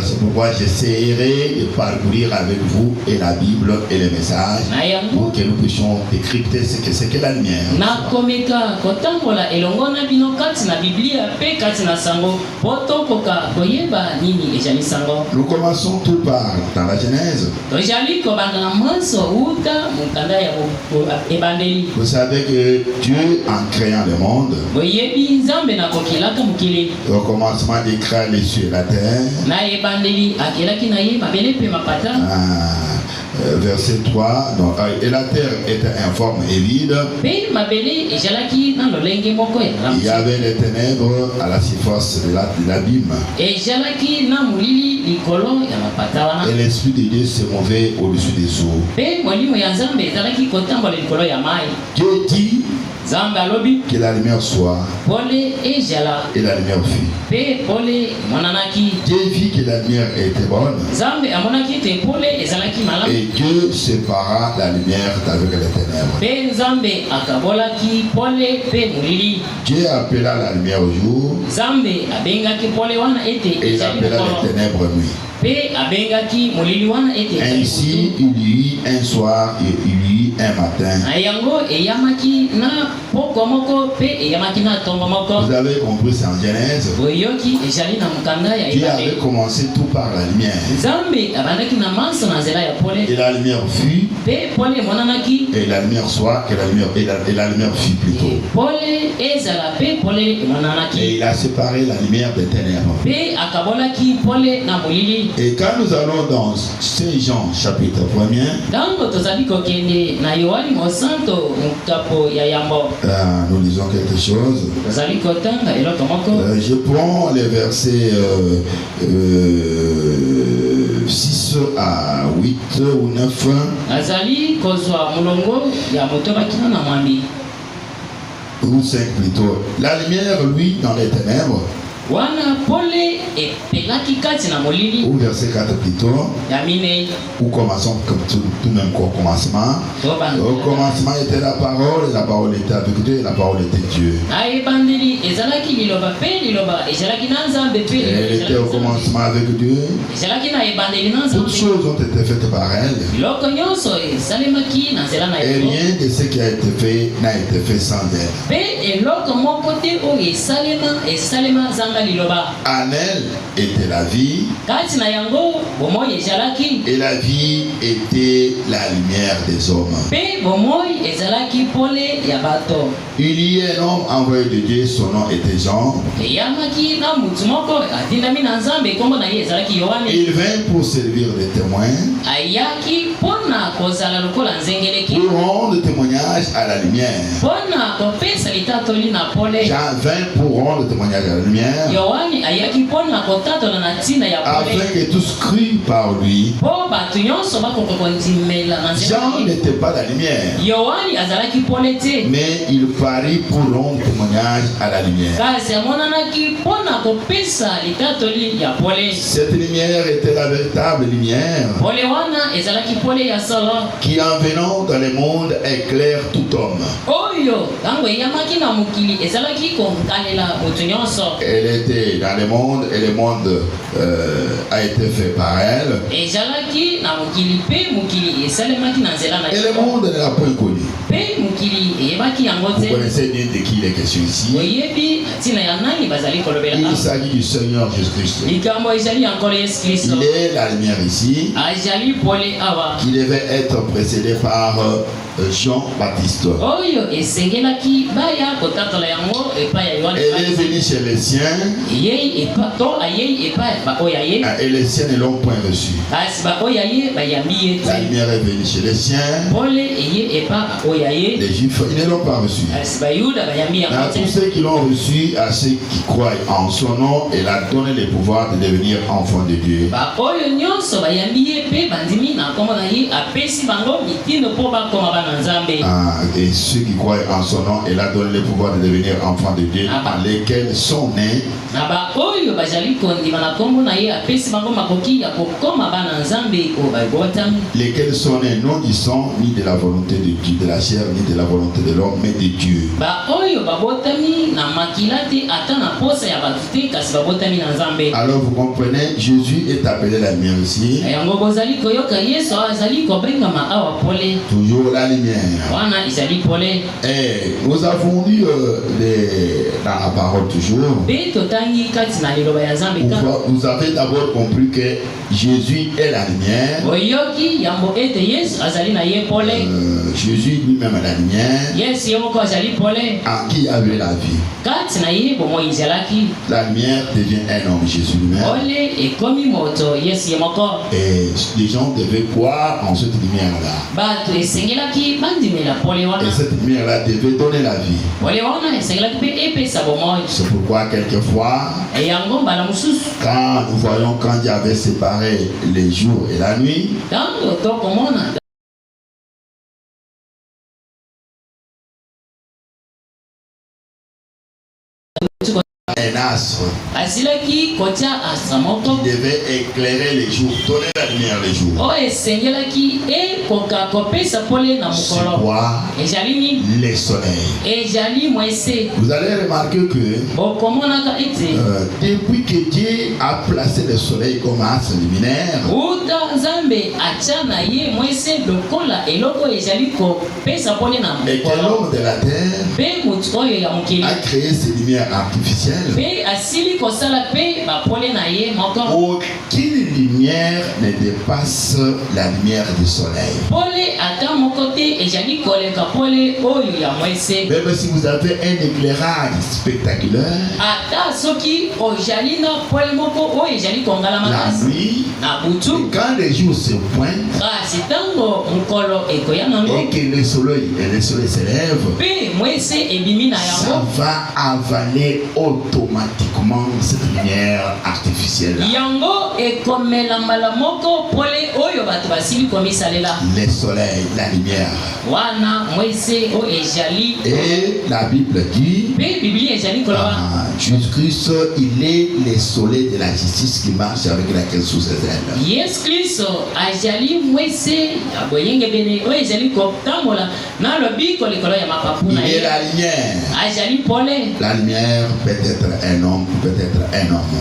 C'est pourquoi j'essaierai de parcourir avec vous et la Bible et les messages pour que nous puissions décrypter ce que c'est que la lumière. Nous commençons tout par dans la Genèse. Vous savez que Dieu, en créant le monde, au commencement, il créa les cieux et la terre. Verset 3, donc, et la terre était informe et vide. Il y avait les ténèbres à la surface de l'abîme. Et l'Esprit de Dieu se mouvait au-dessus des eaux. Dieu dit que la lumière soit, et la lumière fut. Dieu vit que la lumière était bonne, et Dieu sépara la lumière d'avec les ténèbres. Dieu appela la lumière au jour, et il appela les ténèbres nuit. Ainsi il y eut un soir et il y eut un matin. Vous avez compris, c'est en Genèse. Dieu avait commencé tout par la lumière. Et la lumière fut, et la lumière soit, et la lumière fut plutôt. Et il a séparé la lumière des ténèbres. Et quand nous allons dans Saint Jean chapitre 1er, nous lisons quelque chose. Je prends les versets 6 à 8 ou 9. Ou 5 plutôt. La lumière, lui, dans les ténèbres. Ou verset 4 plutôt. Ou commençons comme tout même qu'au commencement. Au commencement était la parole, et la parole était avec Dieu, et la parole était Dieu. Elle était au commencement avec Dieu. Toutes choses ont été faites par elle. Et rien de ce qui a été fait n'a été fait sans elle. En elle était la vie, et la vie était la lumière des hommes. Il y a un homme envoyé de Dieu, son nom était Jean. Il vint pour servir de témoin, pour rendre témoignage à la lumière. Jean vint pour rendre témoignage à la lumière, afin que tous crient par lui. Jean n'était pas la lumière, mais il parie pour rendre témoignage à la lumière. Cette lumière était la véritable lumière qui, en venant dans le monde, éclaire tout homme. Elle était dans le monde, et le monde a été fait par elle. Et le monde ne l'a point connu. Vous connaissez bien de qui il est question ici. Il s'agit du Seigneur Jésus-Christ. Il est la lumière ici, qui devait être précédé par Jean-Baptiste. Elle est venue chez les siens, et les siens ne l'ont point reçu. La lumière est venue chez les siens, les Juifs, ils ne l'ont pas reçu. À tous ceux qui l'ont reçu, à ceux qui croient en son nom, il a donné le pouvoir de devenir enfants de Dieu. Et ceux qui croient en son nom, il a donné le pouvoir de devenir enfants de Dieu, par lesquels sont nés lesquels sont nés non du sang, ni de la volonté de Dieu, de la chair, ni de la volonté de l'homme, mais de Dieu. Alors vous comprenez, Jésus est appelé la lumière ici. Toujours la lumière. Et nous avons lu dans la parole toujours. Vous avez d'abord compris que Jésus est la lumière. Jésus lui-même est la lumière. En qui avait la vie. La lumière devient un homme, Jésus lui-même. Et les gens devaient croire en cette lumière-là. Et cette lumière-là devait donner la vie. C'est pourquoi quelquefois, quand nous voyons quand Dieu avait séparé les jours et la nuit, un astre qui devait éclairer les jours, donner la lumière les jours. C'est quoi? Les soleils. Vous allez remarquer que depuis que Dieu a placé le soleil comme astre luminaire, et que l'homme de la terre a créé ces lumières artificielles, aucune lumière ne dépasse la lumière du soleil. Même si vous avez un éclairage spectaculaire, la nuit, quand les jours se pointent et que le soleil s'élève, ça va avaler automatiquement cette lumière artificielle. Le soleil, la lumière. Et la Bible dit, Jésus-Christ, il est le soleil de la justice qui marche avec laquelle sous ses ailes. Il est la lumière. La lumière peut être un homme, peut-être un homme.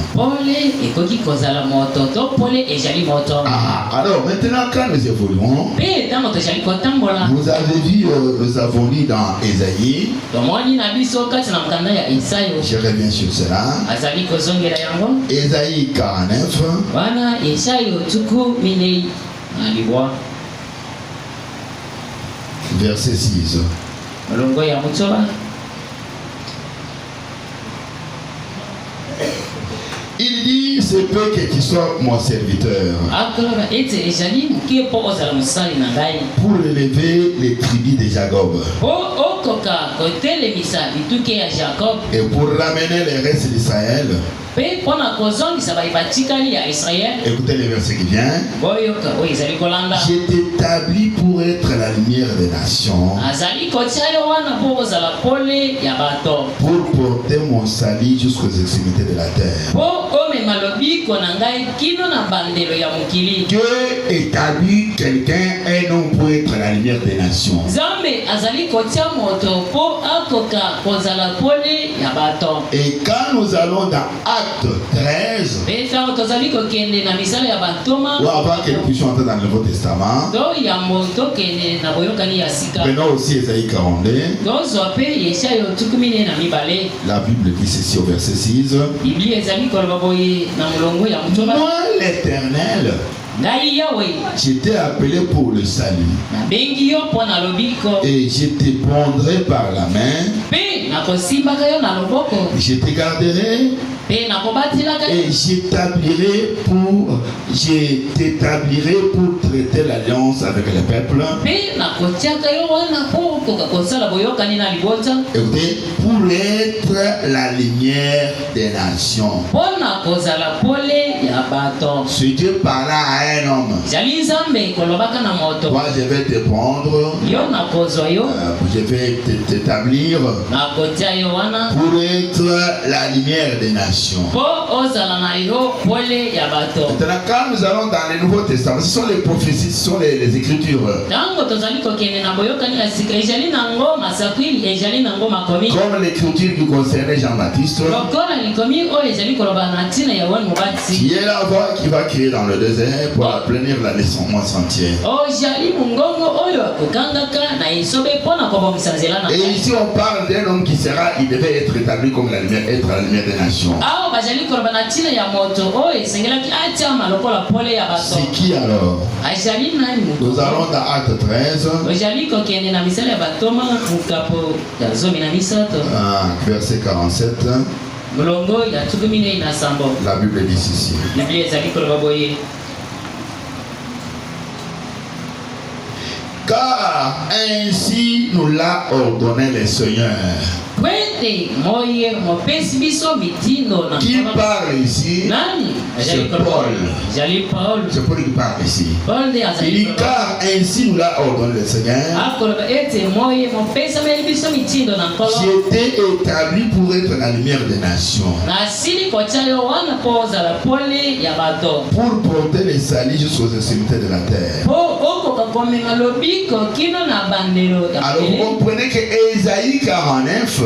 Alors maintenant quand nous évoluons, vous avez vu, nous avons lu dans Ésaïe. Je reviens sur cela. Ésaïe 49. Verset 6. Il dit, c'est peu que tu sois mon serviteur pour relever les tribus de Jacob et pour ramener les restes d'Israël. Écoutez le verset qui vient. Je t'établis pour être la lumière des nations, pour porter mon salut jusqu'aux extrémités de la terre. Dieu établit quelqu'un, un homme, pour être la lumière des nations. Et quand nous allons dans Acte 13, ou avant que nous puissions entrer dans le Nouveau Testament, prenons aussi Ésaïe 42. La Bible dit ceci au verset 6. Moi, l'Éternel, je t'ai appelé pour le salut, et je te prendrai par la main, je te garderai, et je t'établirai pour traiter l'alliance avec les peuples. Écoutez, pour être la lumière des nations. Si Dieu parlait à un homme, toi je vais te prendre, je vais t'établir pour être la lumière des nations. Maintenant, quand nous allons dans le Nouveau Testament, ce sont les prophéties, ce sont les Écritures. Comme l'Écriture qui concernait Jean-Baptiste, qui est la voix qui va crier dans le désert pour aplanir la naissance entière. Et ici on parle d'un homme qui sera, il devait être établi comme la lumière, être la lumière des nations. C'est qui alors? Nous allons dans Acte 13. Verset 47. La Bible dit ceci. Car ainsi nous l'a ordonné le Seigneur. Qui parle ici? C'est Paul. C'est Paul qui parle ici. Il dit car ainsi nous l'a ordonné le Seigneur. J'étais établi pour être la lumière des nations. Pour porter les salis jusqu'aux extrémités de la terre. Alors vous comprenez que Ésaïe 49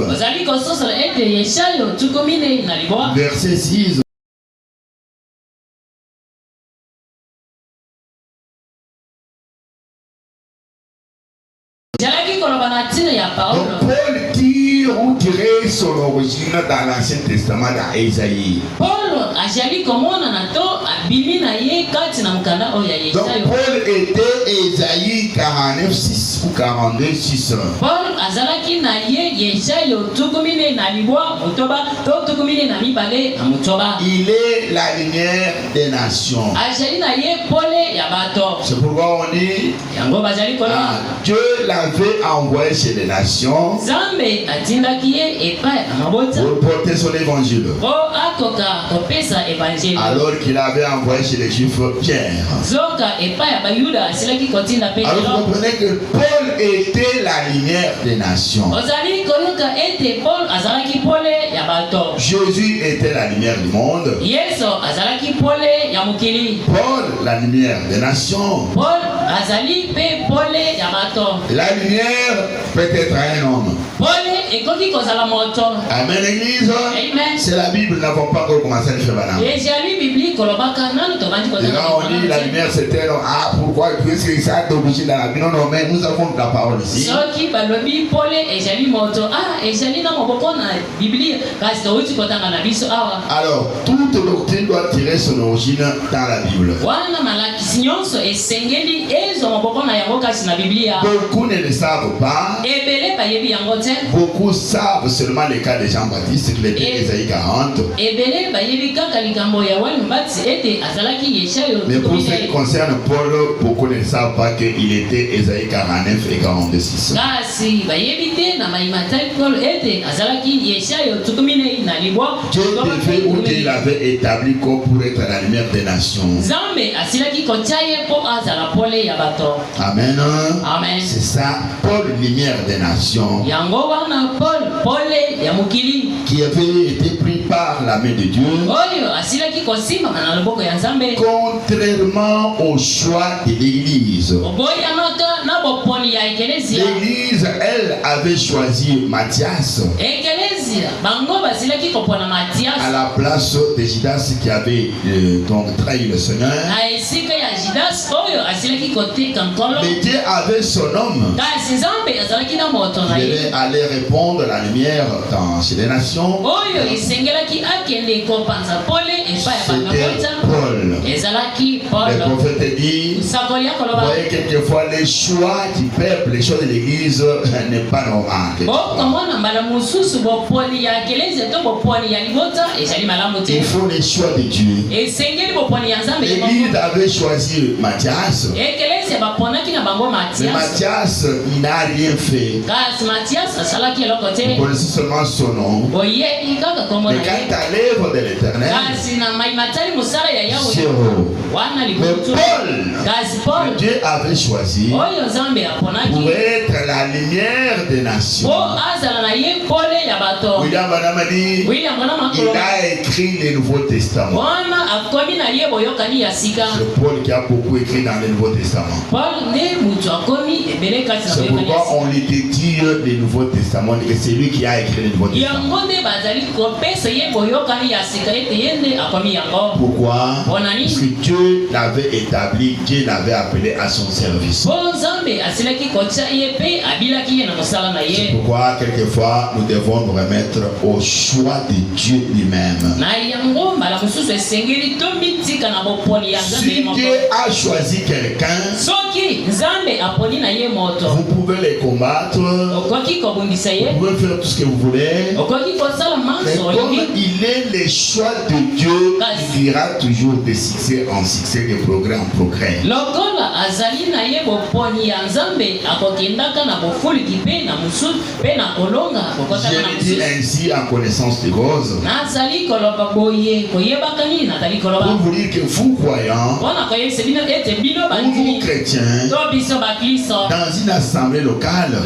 verset 6. Donc Paul tire ou tirait son origine dans l'Ancien Testament d'Ésaïe. Donc Paul était Ésaïe 49, 6 ou 42, 6. Il est la lumière des nations. C'est pourquoi on dit Dieu l'avait envoyé chez les nations pour porter son évangile. Alors qu'il avait envoyé chez les Juifs Pierre. Alors vous comprenez que Paul était la lumière des nations. Jésus était la lumière du monde. Paul, la lumière des nations. La lumière peut être un homme. Amen, l'église. C'est la Bible, nous n'avons pas encore commencé à le faire. Et là, on dit la lumière c'est un homme. Ah, pourquoi? Puisque ça a été obligé dans la Bible. Non, non, mais nous avons la parole ici. Alors, toute doctrine doit tirer son origine dans la Bible. Beaucoup ne le savent pas. Beaucoup savent seulement le cas de Jean-Baptiste qui était Ésaïe 40. Mais pour ce qui concerne Paul, beaucoup ne savent pas qu'il était Ésaïe 49 et 46. Dieu devait ou Dieu l'avait établi comme pour être la lumière des nations. Amen. Amen. C'est ça, Paul, lumière des nations, qui avait été pris par la main de Dieu, contrairement au choix de l'Église. L'Église, elle, avait choisi Matthias à la place de Judas qui avait donc trahi le Seigneur. Mais Dieu avait son homme qui devait aller répondre la lumière chez les nations. C'était Paul. Le prophète dit, vous voyez quelquefois les choix du peuple, les choix de l'Église n'est pas normal. Il faut les choix de Dieu. L'Église avait choisi Matthias. Mais Matthias n'a rien fait. Vous connaissez seulement son nom. Mais quant à l'œuvre de l'Éternel, c'est haut. Mais Paul, Dieu avait choisi pour être la lumière des nations. William Branham a dit, il a écrit le Nouveau Testament. C'est Paul qui a beaucoup écrit dans le Nouveau Testament. C'est pourquoi on lui dédie le Nouveau Testament et c'est lui qui a écrit le Nouveau Testament. Pourquoi? Parce que Dieu l'avait établi, Dieu l'avait appelé à son service. C'est pourquoi quelquefois nous devons nous remettre au choix de Dieu lui-même. Si Dieu a choisi quelqu'un, vous pouvez les combattre, vous pouvez faire tout ce que vous voulez, mais comme il est le choix de Dieu, il ira toujours de succès en succès, de progrès en progrès. Je le dis ainsi en connaissance de cause. Pour vous dire que vous croyants, vous chrétiens, dans une assemblée locale,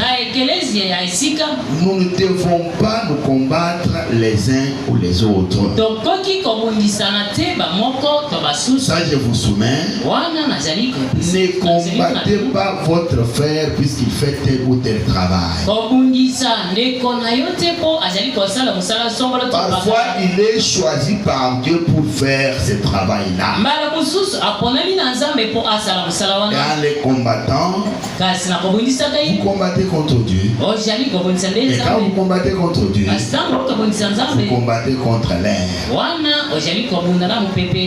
nous ne devons pas nous combattre les uns ou les autres. Ça, je vous soumets. Ne combattez pas votre frère puisqu'il fait tel ou tel travail. Parfois, il est choisi par Dieu pour faire ce travail-là. Et en les combattant, vous combattez contre Dieu. Et quand vous combattez contre Dieu, vous combattez contre l'air.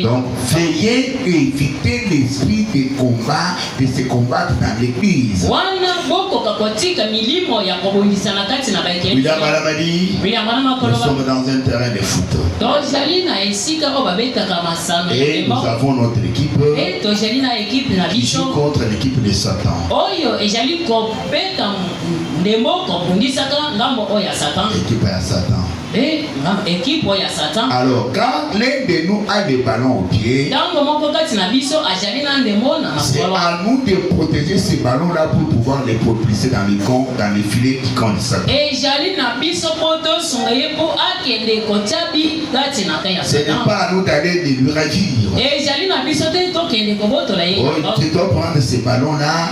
Donc, veuillez éviter l'esprit de combat, de se combattre dans l'église. William Branham a dit, nous sommes dans un terrain de foot. Et nous avons notre équipe qui joue contre l'équipe de Satan. Équipe à Satan. Alors, quand l'un de nous a des ballons au pied, c'est à nous de protéger ces ballons-là pour pouvoir les propulser dans les camps, dans les filets qui comptent Satan. Ce n'est pas à nous d'aller de lui ravir. Oh, tu dois prendre ces ballons-là.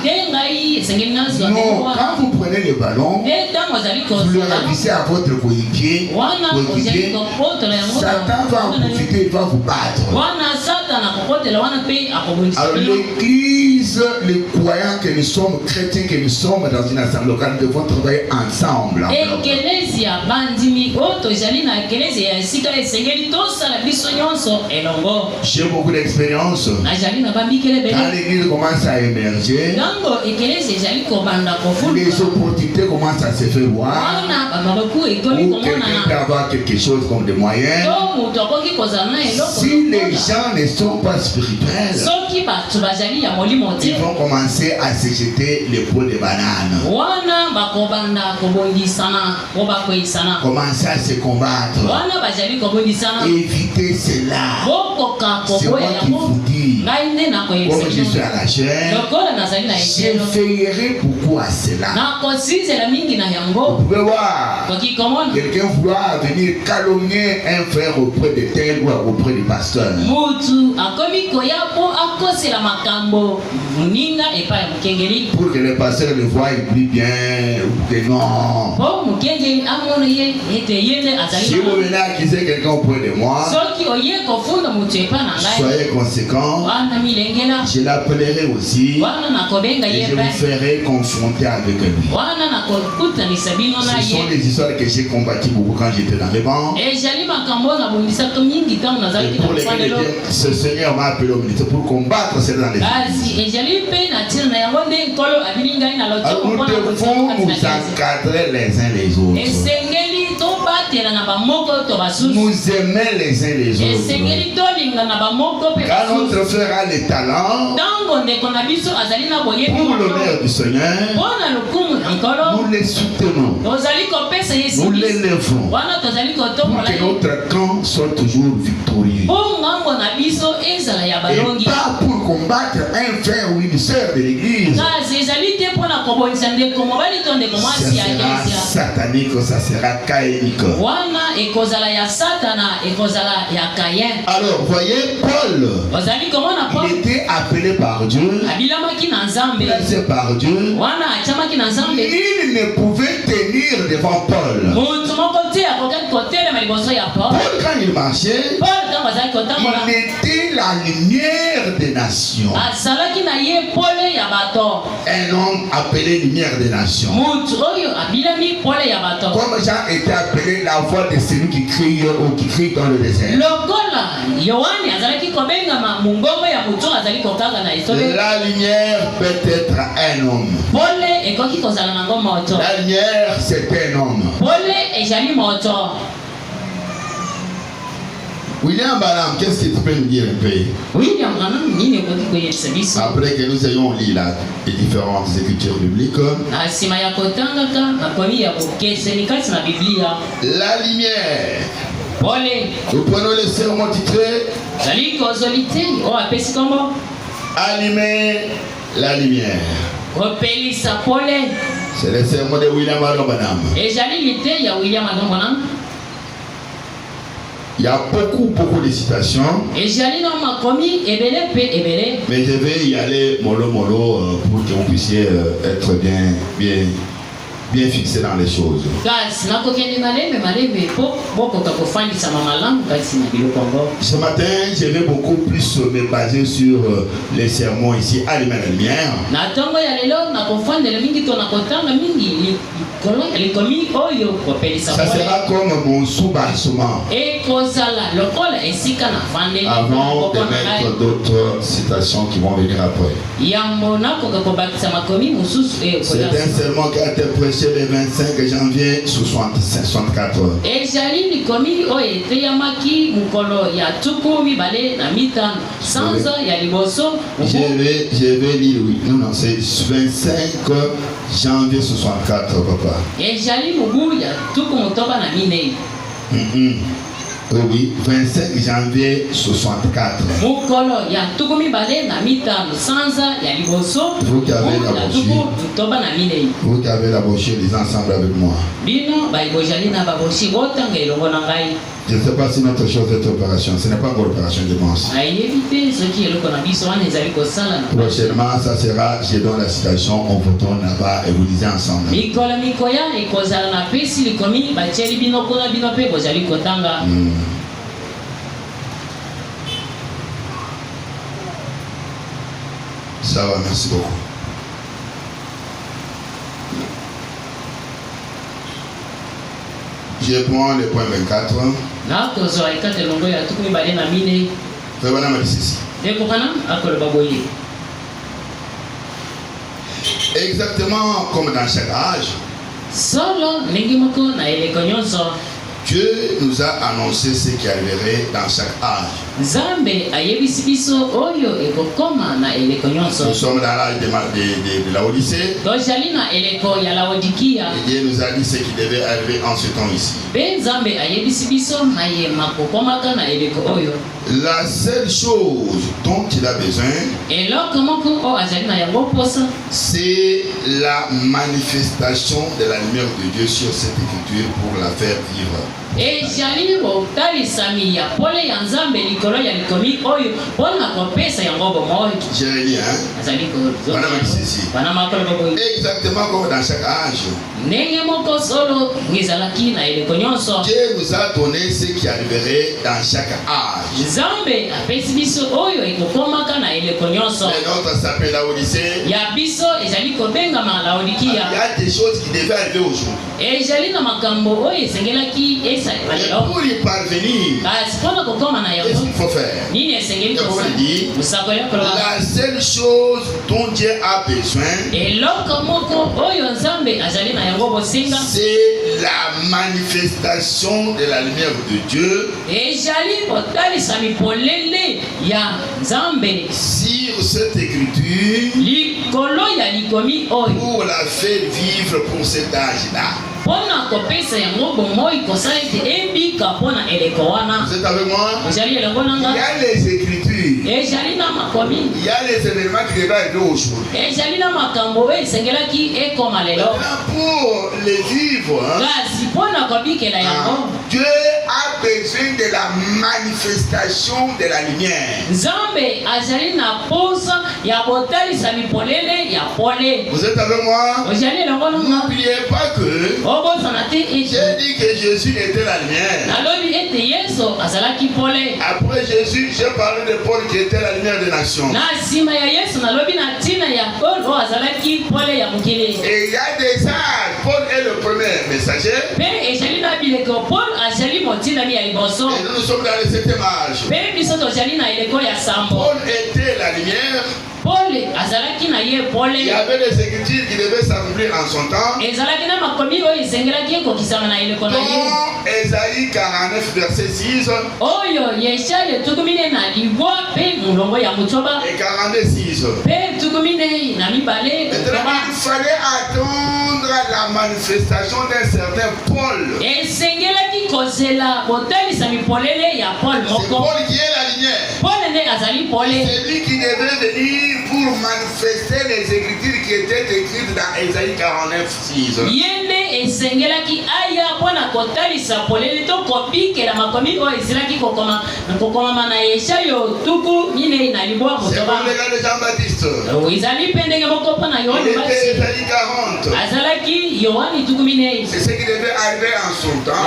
Non, quand vous prenez les ballons, vous le ravissez à votre coéquipier. Satan va en profiter, il va vous battre. Alors l'église, les croyants que nous sommes, chrétiens que nous sommes dans une assemblée locale, nous devons travailler ensemble. J'ai beaucoup d'expérience. Quand l'église commence à émerger, les opportunités commencent à se faire voir. Ou quelqu'un peut avoir quelque chose comme des moyens. Si les gens ne sont pas spirituels, ils vont commencer à se jeter les pots de bananes. Commencer à se combattre. Évitez cela. C'est moi qui vous dis, comme je suis à la chair, je veillerai beaucoup à cela. Vous pouvez voir quelqu'un vouloir venir calomnier un frère auprès de tel ou auprès du pasteur. Pour que le pasteur le voie, il prie bien, ou que non. Si vous venez accuser quelqu'un auprès de moi, soyez conséquent. Je l'appellerai aussi et je vous ferai confronter avec lui. Ce sont des histoires que j'ai combattues beaucoup quand j'étais dans les bancs. Et pour lesquelles ce Seigneur m'a appelé au ministère pour combattre cela dans les églises. Alors nous devons nous encadrer les uns les autres. nous aimer les uns les autres. Car notre frère a les talents pour l'honneur du Seigneur. Nous les soutenons. Nous les lèvons pour que notre camp soit toujours victorieux. Et pas pour combattre un frère ou une sœur de l'église. Ça sera satanique, ça sera caïnique. Alors, voyez, Paul, il était appelé par Dieu, placé par Dieu. Il ne pouvait tenir devant Paul. Paul, quand il marchait, il était la lumière des nations. Un homme appelé lumière des nations. Comme Jean était appelé la voix de celui qui crie ou qui crie dans le désert. La lumière peut être un homme. La lumière, c'est un homme. William Branham, qu'est-ce que tu peux nous dire un peu? Après que nous ayons lu les différentes écritures bibliques. La lumière. Nous prenons le sermon titré Allumer la lumière. C'est le sermon de William Branham. Il y a beaucoup de citations. Mais je vais y aller mollo pour que vous puissiez être bien fixé dans les choses. Ce matin, je vais beaucoup plus me baser sur les sermons ici, Allumer la lumière. Ça sera comme mon soubassement. Avant de mettre d'autres citations qui vont venir après. C'est un sermon qui a été prêché le 25 janvier 64. Je vais lire, oui. Non, c'est 25 janvier 64, papa. Oui, 25 janvier 64. Vous qui avez la brochure, lisez ensemble avec moi. Je ne sais pas si notre chose est opération. Ce n'est pas encore opération, je pense. Prochainement, ça sera, je donne la citation, on retourne là-bas et vous lisez ensemble. Ça va, merci beaucoup. Je prends le point 24. Exactement comme dans chaque âge, Dieu nous a annoncé ce qui arriverait dans chaque âge. Nous sommes dans l'âge de la Odyssée. Et Dieu nous a dit ce qui devait arriver en ce temps ici. La seule chose dont il a besoin, c'est la manifestation de la lumière de Dieu sur cette écriture pour la faire vivre. Je l'ai dit, hein? Exactement comme dans chaque âge. Dieu nous a donné ce qui arriverait dans chaque âge. Le nôtre s'appelle la Odyssée. Il y a des choses qui devaient arriver aujourd'hui. Et pour y parvenir, qu'est-ce qu'il faut faire? Il faut dire, la seule chose dont Dieu a besoin, c'est la manifestation de la lumière de Dieu. Sur cette écriture, pour la faire vivre pour cet âge-là. Vous êtes avec moi? Il y a les écritures. Il y a les événements qui devaient être aujourd'hui. Pour les vivre, Dieu a besoin de la manifestation de la lumière. Vous êtes avec moi? N'oubliez pas que j'ai dit que Jésus était la lumière. Après Jésus, j'ai parlé de Paul qui était la lumière des nations. Et il y a des âges. Paul est le premier messager. Et nous sommes dans le 7e âge. Paul était la lumière. Il y avait des écritures qui devaient s'accomplir en son temps. Dans Ésaïe 49 verset 6 et 46. Il fallait attendre la manifestation d'un certain Paul. C'est Paul qui est la lumière. C'est lui qui devait venir pour manifester les écritures qui étaient écrites dans Ésaïe 49 6. C'est comme le gars de Jean-Baptiste. Il était Ésaïe 40. C'est ce qui devait arriver en son temps.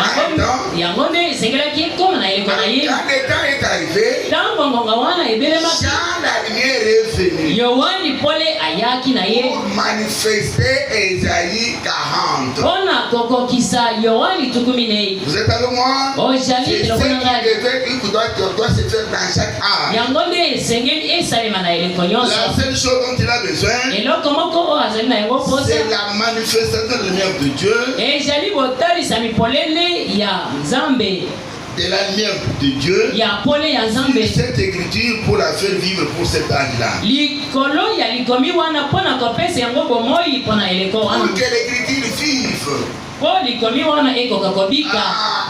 Quand le temps est arrivé, Jean la lumière est venue pour manifester Ésaïe 40. Vous êtes avec moi? C'est ce qui doit se faire dans chaque âge. La seule chose dont il a besoin, c'est la manifestation de la lumière de Dieu. De la lumière de Dieu, cette écriture pour la faire vivre pour cet âge-là. Pour que l'écriture vive,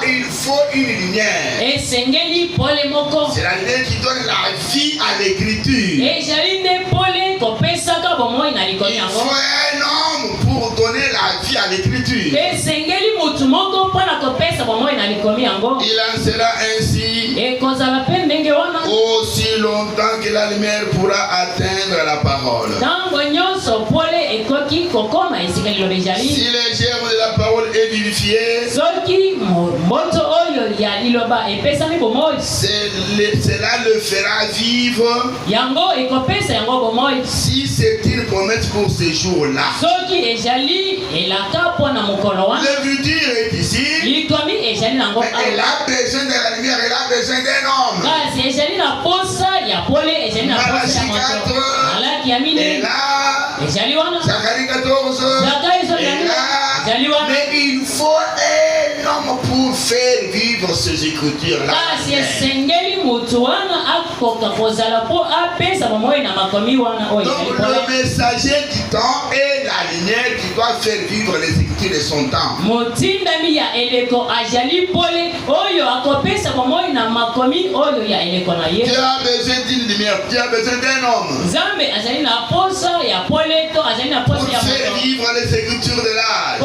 il faut une lumière. C'est la lumière qui donne la vie à l'écriture. Il faut un homme pour donner la vie à l'écriture. Il en sera ainsi aussi longtemps que la lumière pourra atteindre la parole. Si les germes de la parole est vivifié, cela le fera vivre. Si c'est une promesse pour ces jours-là. L'écriture est ici. Elle a besoin de la lumière, elle a besoin d'un homme. Malachi 4 est là. Zacharie 14 est là. Mais il faut un homme pour faire vivre ces écritures-là. Donc le messager du temps est la lumière qui doit faire vivre les écritures de son temps. Tu as besoin d'une lumière, tu as besoin d'un homme pour faire vivre les écritures de l'âge.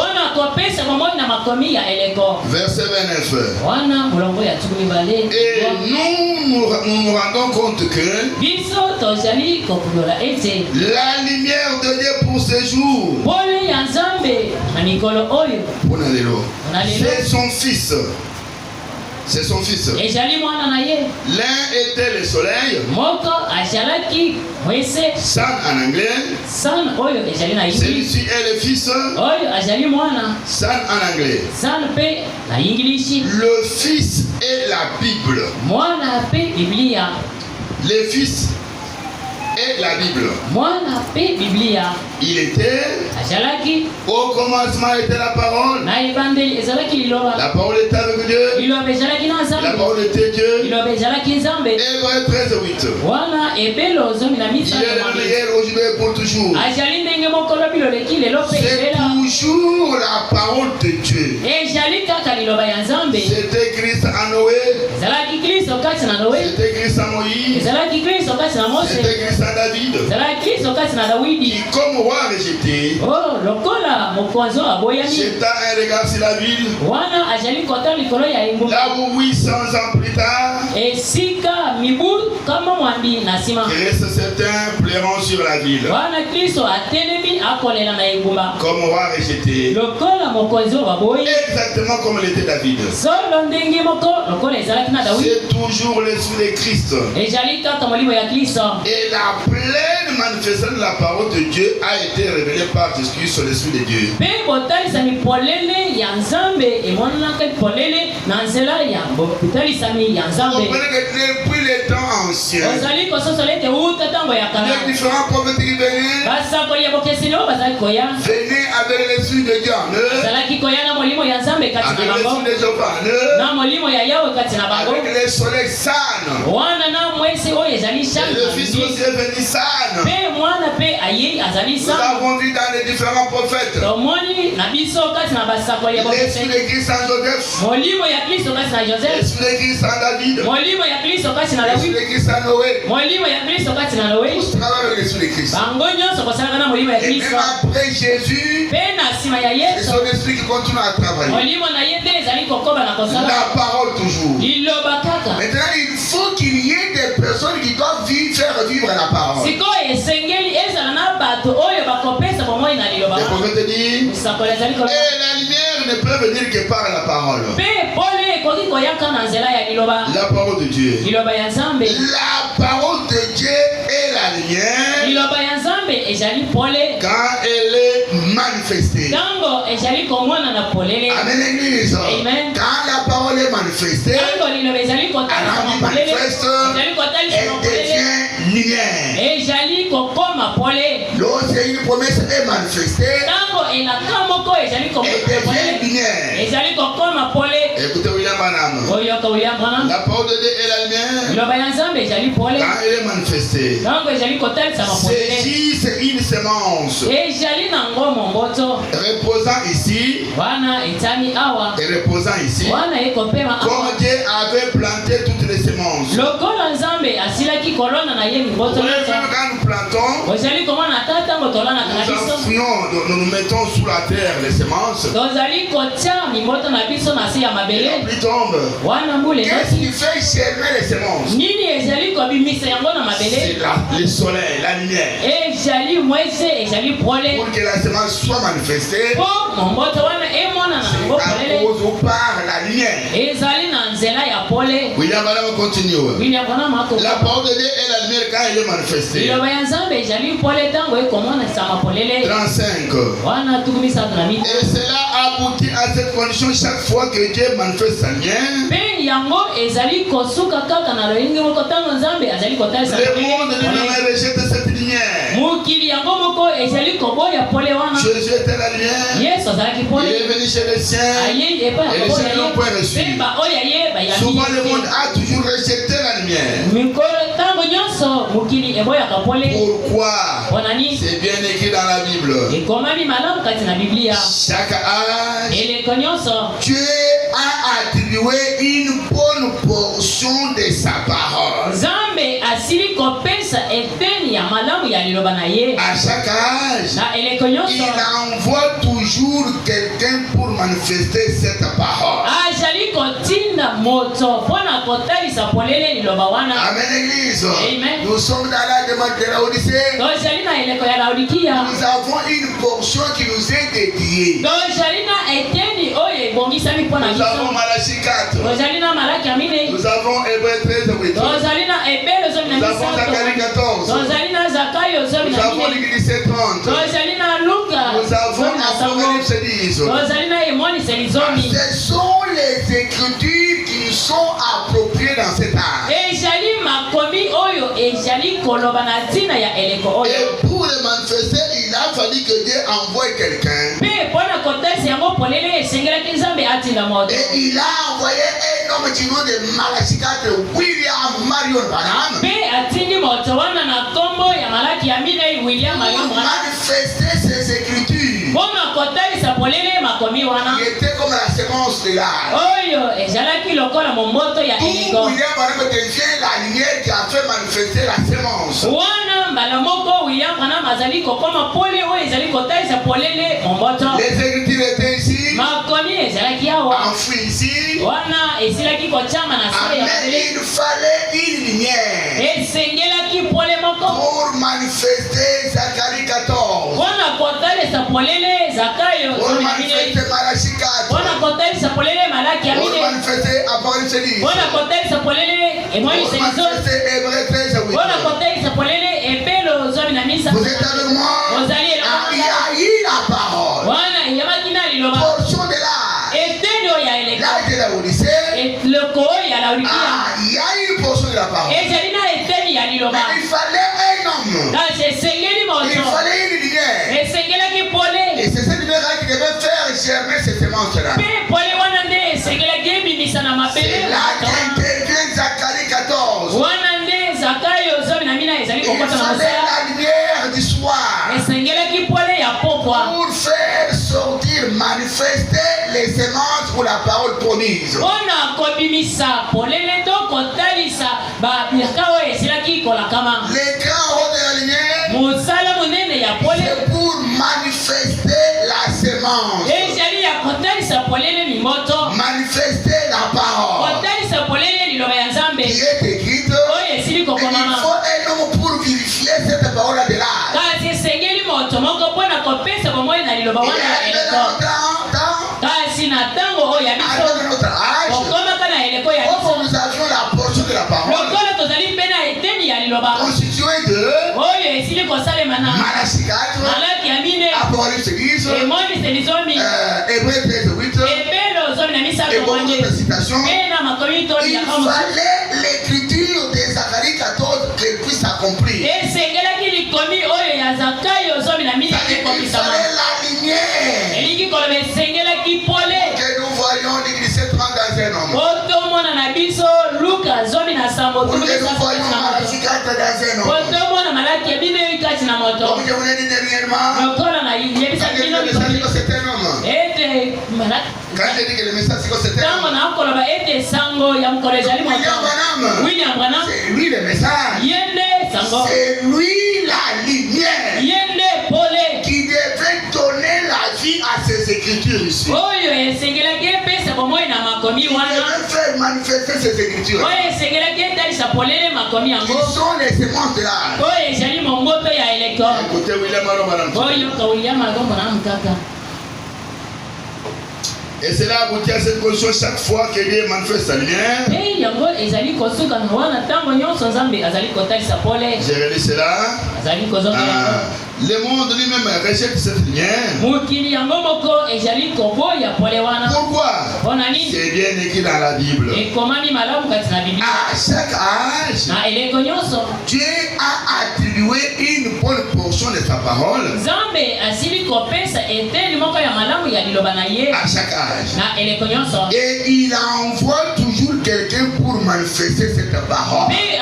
Verset 29. Et nous nous rendons compte que la lumière de Dieu pour ce jour, c'est son fils. C'est son fils. L'un était le soleil. Sun en anglais. Celui-ci est le fils. Sun en anglais. Le fils est la Bible. Le fils est la Bible. Il était. Au commencement était la parole. La parole était avec Dieu. La parole était Dieu. Hébreux 13:8. Il est le meilleur aujourd'hui pour toujours. C'est toujours la parole de Dieu. C'était Christ à Noé. C'était Christ à Moïse. C'était Christ à David. Qui, comme roi rejeté, jeta un regard sur la ville. Là où 800 ans plus tard, il reste certains pleurant sur la ville. Comme roi rejeté. Exactement comme l'était David. C'est toujours l'esprit de Christ. Et la pleine manifestation de la parole de Dieu a été révélée par Jésus-Christ sur l'esprit de Dieu. Vous comprenez que depuis les temps anciens, les différents prophètes qui venaient avec l'esprit de Dieu en eux, avec l'esprit de Jéhovah en eux, avec les soleils sanes. Et le Fils aussi est venu sane. Nous avons vu dans les différents prophètes l'esprit de Christ en Joseph, l'esprit de Christ en David, l'esprit de Christ en Noé. Tous travaillent avec l'esprit de Christ. Et même après Jésus, c'est son esprit qui continue à travailler. La parole toujours. Maintenant, il faut qu'il y ait des personnes qui doivent faire vivre la parole. Le prophète dit, et la lumière ne peut venir que par la parole. La parole de Dieu. La parole de Dieu est la lumière quand elle est manifestée. Amen, l'église. Quand la parole est manifestée, elle manifeste, elle devient lumière. Lorsque une promesse est manifestée, elle devient lumière. Écoutez William Branham. La parole de Dieu est la lumière. Quand elle est manifestée, c'est une semence reposant ici, et reposant ici, comme Dieu avait planté toutes les semences. Quand nous plantons, nous mettons sous la terre les semences. La pluie tombe. Qu'est-ce qui fait germer les semences? C'est le soleil, la lumière. Pour que la semence soit manifestée, c'est à cause ou par la lumière. William Branham continue. La parole de Dieu est la lumière quand elle est manifestée. 35. Et cela aboutit à cette condition chaque fois que Dieu manifeste sa lumière. Le monde lui-même rejette cette lumière. Jésus était la lumière. Il est venu chez les siens. Et les siens n'ont point reçu. Souvent le monde a toujours rejeté la lumière. Pourquoi? C'est bien écrit dans la Bible. Chaque âge, Dieu a attribué une bonne portion de sa parole. À chaque âge, il envoie toujours quelqu'un pour manifester cette parole. Amen, l'église. Nous sommes dans la demande de la Odyssée. Nous avons une portion qui nous est dédiée. Nous avons Malachie 4. Nous avons Hébreux 13. Nous avons Zacharie 14. Nous avons l'Église 30. Nous avons Apocalypse 10. Ce sont les Écritures qui sont appropriées dans cet art. pour le manifester, il a fallu que Dieu envoie quelqu'un. Et il a envoyé un homme du nom de Malachikat, William Marion Branham. Pour manifester ses écritures. Il était comme la sémence de l'âge. William Branham devient la lumière qui a fait manifester la sémence. Les écritures étaient ici, enfouies ici. Mais il fallait une lumière pour manifester Zacharie 14. Pour manifester Malachi 4. Pour manifester Apocalypse 10. Pour manifester Hébreux 13. Vous êtes avec moi? Il y a eu la parole. Portion de l'âge. L'âge de la Odyssée. Il y a eu une portion de la parole. Mais il fallait un homme. Il fallait une lumière. Et c'est cette lumière qui devait faire germer ces semences-là. C'est là qu'intervient Zacharie 14. Il fallait la lumière du soir pour faire sortir, manifester les semences pour la parole promise. Les grands rôles de la lumière, c'est pour manifester la semence. Manifester la parole qui est écrite. Il faut un homme pour vérifier cette parole de l'âge. Nous avions la portion de la parole constituée de Malachi 4, Apocalypse 10, Hébreux 13, 8 et beaucoup d'autres citations. Il fallait l'écriture de Zacharie 14 qu'elle puisse s'accomplir. Il fallait la lumière que nous voyons l'Église prendre dans un homme. Pour que nous voyons Malachi 4 dans un homme. Donc je vous l'ai dit dernièrement, quand je dis que c'est un homme, quand je dis que le message c'est que c'est un homme, William Branham, c'est lui le message, c'est lui la lumière qui devait donner la vie à ces écritures ici. Il devait faire manifester ces écritures. Ils sont les semences de l'âge. Écoutez William Branham. Et cela aboutit à cette condition chaque fois que Dieu manifeste sa lumière. J'ai relis cela. Le monde lui-même rejette cette lumière. Pourquoi? C'est bien écrit dans la Bible. À chaque âge, Dieu a attribué une bonne portion de sa parole. À chaque âge. Et il envoie toujours quelqu'un pour manifester cette parole. Il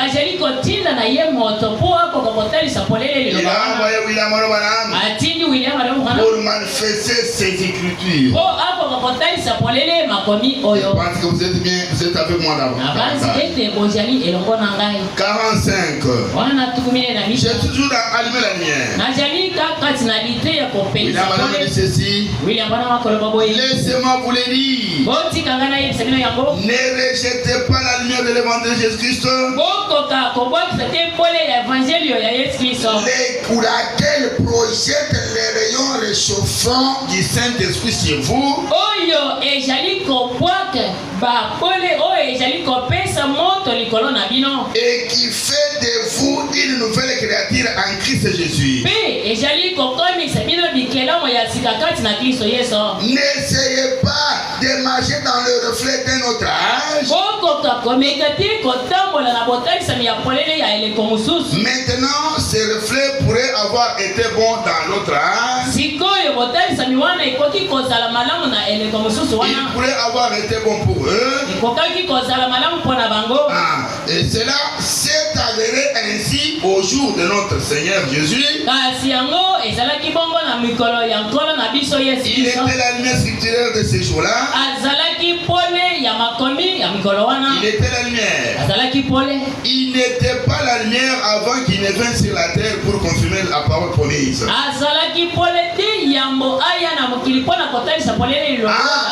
a envoyé William Branham pour manifester ses écritures. Je pense que vous êtes bien, vous êtes avec moi d'abord. 45. J'ai toujours allumé la lumière. William Branham dit ceci. Laissez-moi vous le dire. Ne rejetez pas la lumière de l'évangile de Jésus-Christ. Pour laquelle projette les rayons réchauffants du Saint-Esprit sur vous. Et qui fait de vous une nouvelle créature en Christ Jésus. N'essayez pas de marcher dans le reflet d'un autre âge. Maintenant, ces reflets pourraient avoir été bons dans l'autre âge. Ils pourraient avoir été bons pour eux. Et cela s'est avéré ainsi au jour de notre Seigneur Jésus. Il était la lumière scripturelle de ces jours-là. Il était la lumière. Il n'était pas la lumière avant qu'il ne vienne sur la terre pour confirmer la parole promise.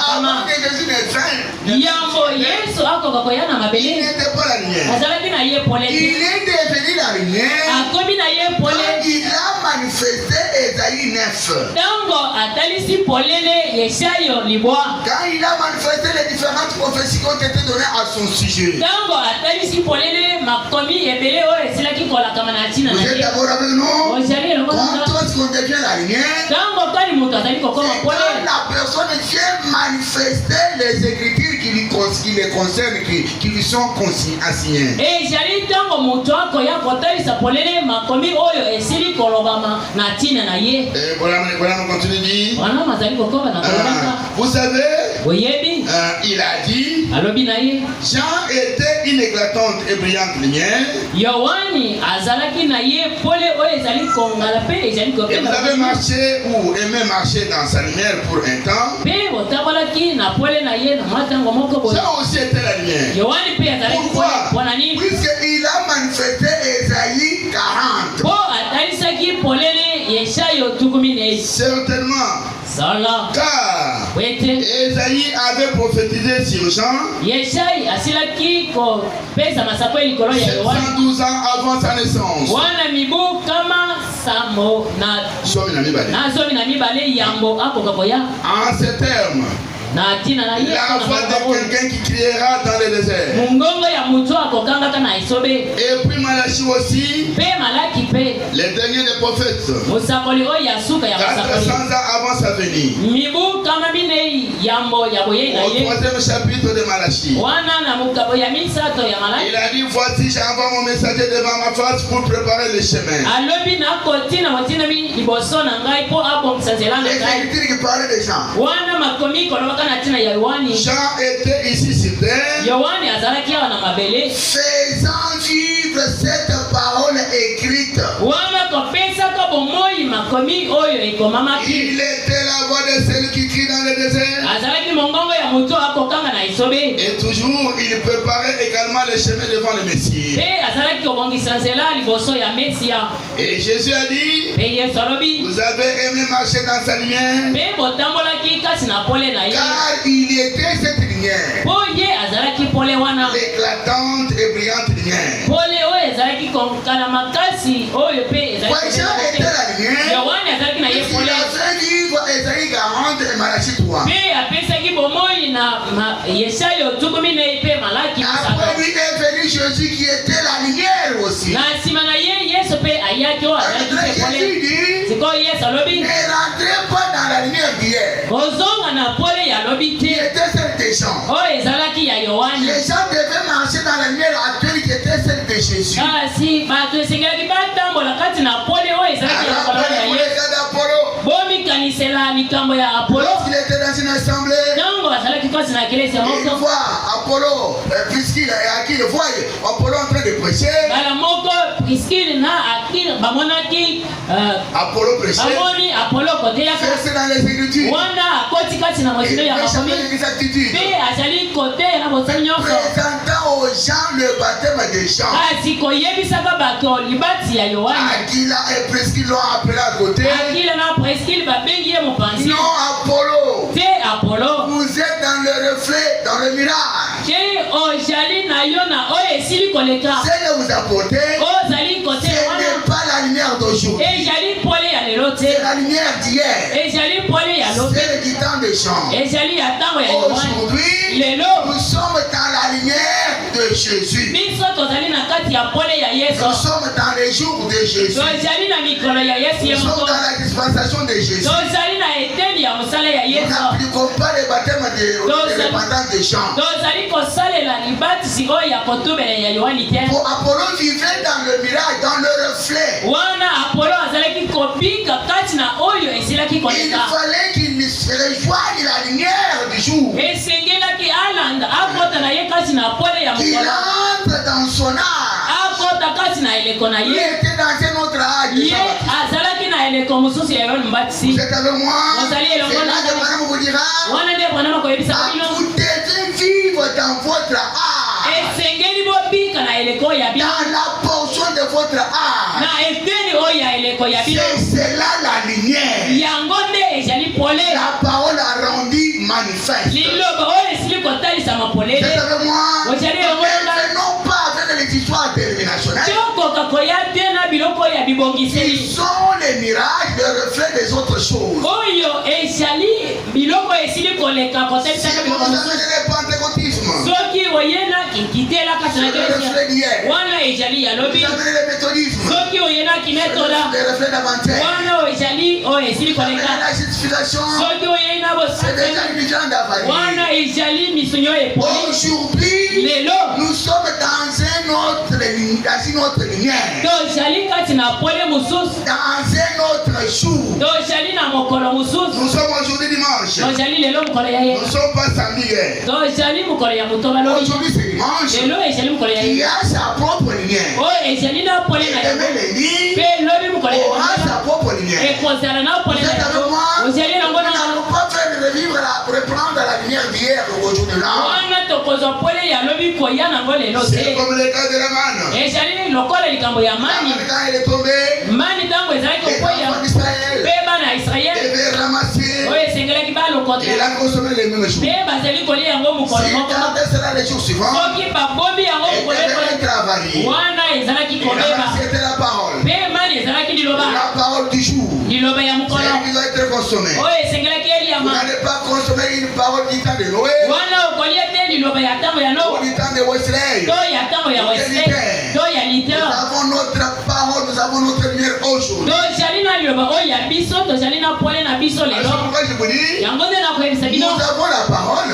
Avant que Jésus ne vienne, il n'était pas la lumière. Il est devenu la lumière. Il a manifesté Ésaïe 9. Quand il a manifesté les différentes prophéties qui ont été données à son sujet. Vous êtes d'abord avec nous? Quand est-ce qu'on devient la lumière? Quand la personne vient manifester les écritures qui les concernent, qui lui sont assignées. Voilà, on continue de dire. Vous savez, il a dit, Jean était une éclatante et brillante lumière. Et vous avez marché ou aimé marcher dans sa lumière pour un temps. Jean aussi était la lumière. Pourquoi? Puisqu'il a manifesté Ésaïe 40. Certainement. Car Ésaïe avait prophétisé sur Jean 712 ans avant sa naissance. En ces termes, la voix de quelqu'un qui criera dans le désert. Et puis Malachie aussi, les derniers des prophètes, 400 ans avant sa venue. Au 3e chapitre de Malachie, il a dit, voici j'envoie mon messager devant ma face pour préparer le chemin. Les écritures qui parlaient de Jean. Jean était ici sur terre, faisant vivre cette parole écrite. Il était la voix de celui qui crie dans le désert. Et toujours il préparait également le chemin devant le Messie. Et Jésus a dit, vous avez aimé marcher dans sa lumière, car il était cette lumière, l'éclatante et brillante lumière. Jean était la lumière. Il a fait vivre Ésaïe 40 et Malachie 3. Après lui est venu Jésus qui était la lumière aussi. Jésus dit, ne rentrez pas dans la lumière d'hier. Qui était celle des gens. Les gens devaient marcher dans la lumière actuelle qui était celle de Jésus. Alors, lorsqu'il était dans une assemblée, il voit Apollo, puisqu'il est à qui il voit Apollo en train de prêcher. Apollo prêchait. C'est dans les Écritures. Présentant aux gens le baptême de Jean. Aquila et Priscille l'ont appelé à côté. Non, Apollo, vous êtes dans le reflet, dans le mirage. Ce que vous apportez, ce n'est pas la lumière d'aujourd'hui. C'est la lumière d'hier. C'est le temps de Jean. Aujourd'hui, nous sommes dans la lumière de Jésus. Nous sommes dans les jours de Jésus. Nous sommes dans la dispensation de Jésus. Nous n'appliquons compare le baptême de repentance des gens. Pour Apollon vivait dans le mirage, dans le reflet. Il fallait qu'il se rejoigne la lumière du jour. Qu'il entre dans son âge. Il était dans un autre âge. Vous êtes avec moi? C'est là que Madame vous dira, vous devez vivre dans votre âge. Dans la portion de votre âge. C'est là la lumière. La parole a rendu manifeste. Vous êtes avec moi? Ne venons pas avec les histoires terminationnelles. Ils sont les mirages, le reflet des autres choses. Si vous avez le pentecôtisme, le reflet d'hier. Vous avez le méthodisme, le reflet d'avant-hier. Vous avez la justification, c'est déjà une grande avarie. Aujourd'hui, nous sommes dans une autre lumière. Dans un autre jour. Nous sommes aujourd'hui dimanche. Nous ne sommes pas samedi. Aujourd'hui c'est dimanche. Il a sa propre lumière. Aura sa propre lumière. Vous êtes avec moi? Nous n'allons pas faire revivre reprendre la lumière d'hier aujourd'hui là. C'est comme le cas de la manne. Quand il est tombé, Israël devait ramasser. Il a consommé les mêmes jours. S'il gardait cela les jours suivants, il devait être avarié. C'était la parole. La parole du jour. Elle doit être consommée. Vous n'allez pas consommer une parole du temps de Noé. Ou du temps de Wesley. Nous avons notre parole, nous avons notre lumière aujourd'hui. Pourquoi je vous dis, nous avons la parole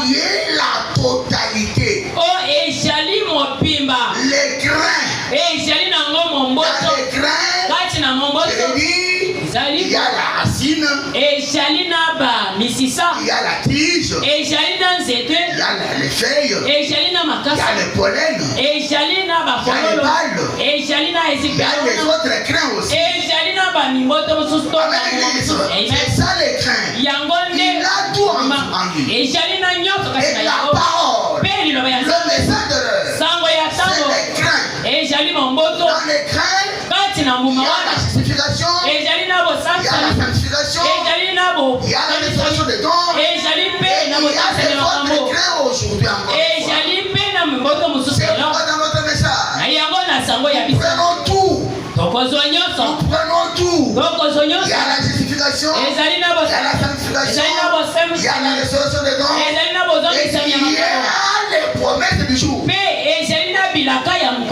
qui est la totalité. Les grains. Il y a la racine, il y a la tige, il y a les feuilles, il y a le pollen, il y a les balles, il y a les autres grains aussi. C'est ça les grains. Il a tout en lui. Et la parole, le message de l'heure, c'est les grains. Dans les grains, il y a la justification, il y a la sanctification, il y a la restauration des dons, et il y a les autres grains aujourd'hui encore. C'est pourquoi dans notre message, nous prenons tout. Nous prenons tout. Il y a la justification, il y a la sanctification, il y a la restauration des dons, et il y a les promesses du jour.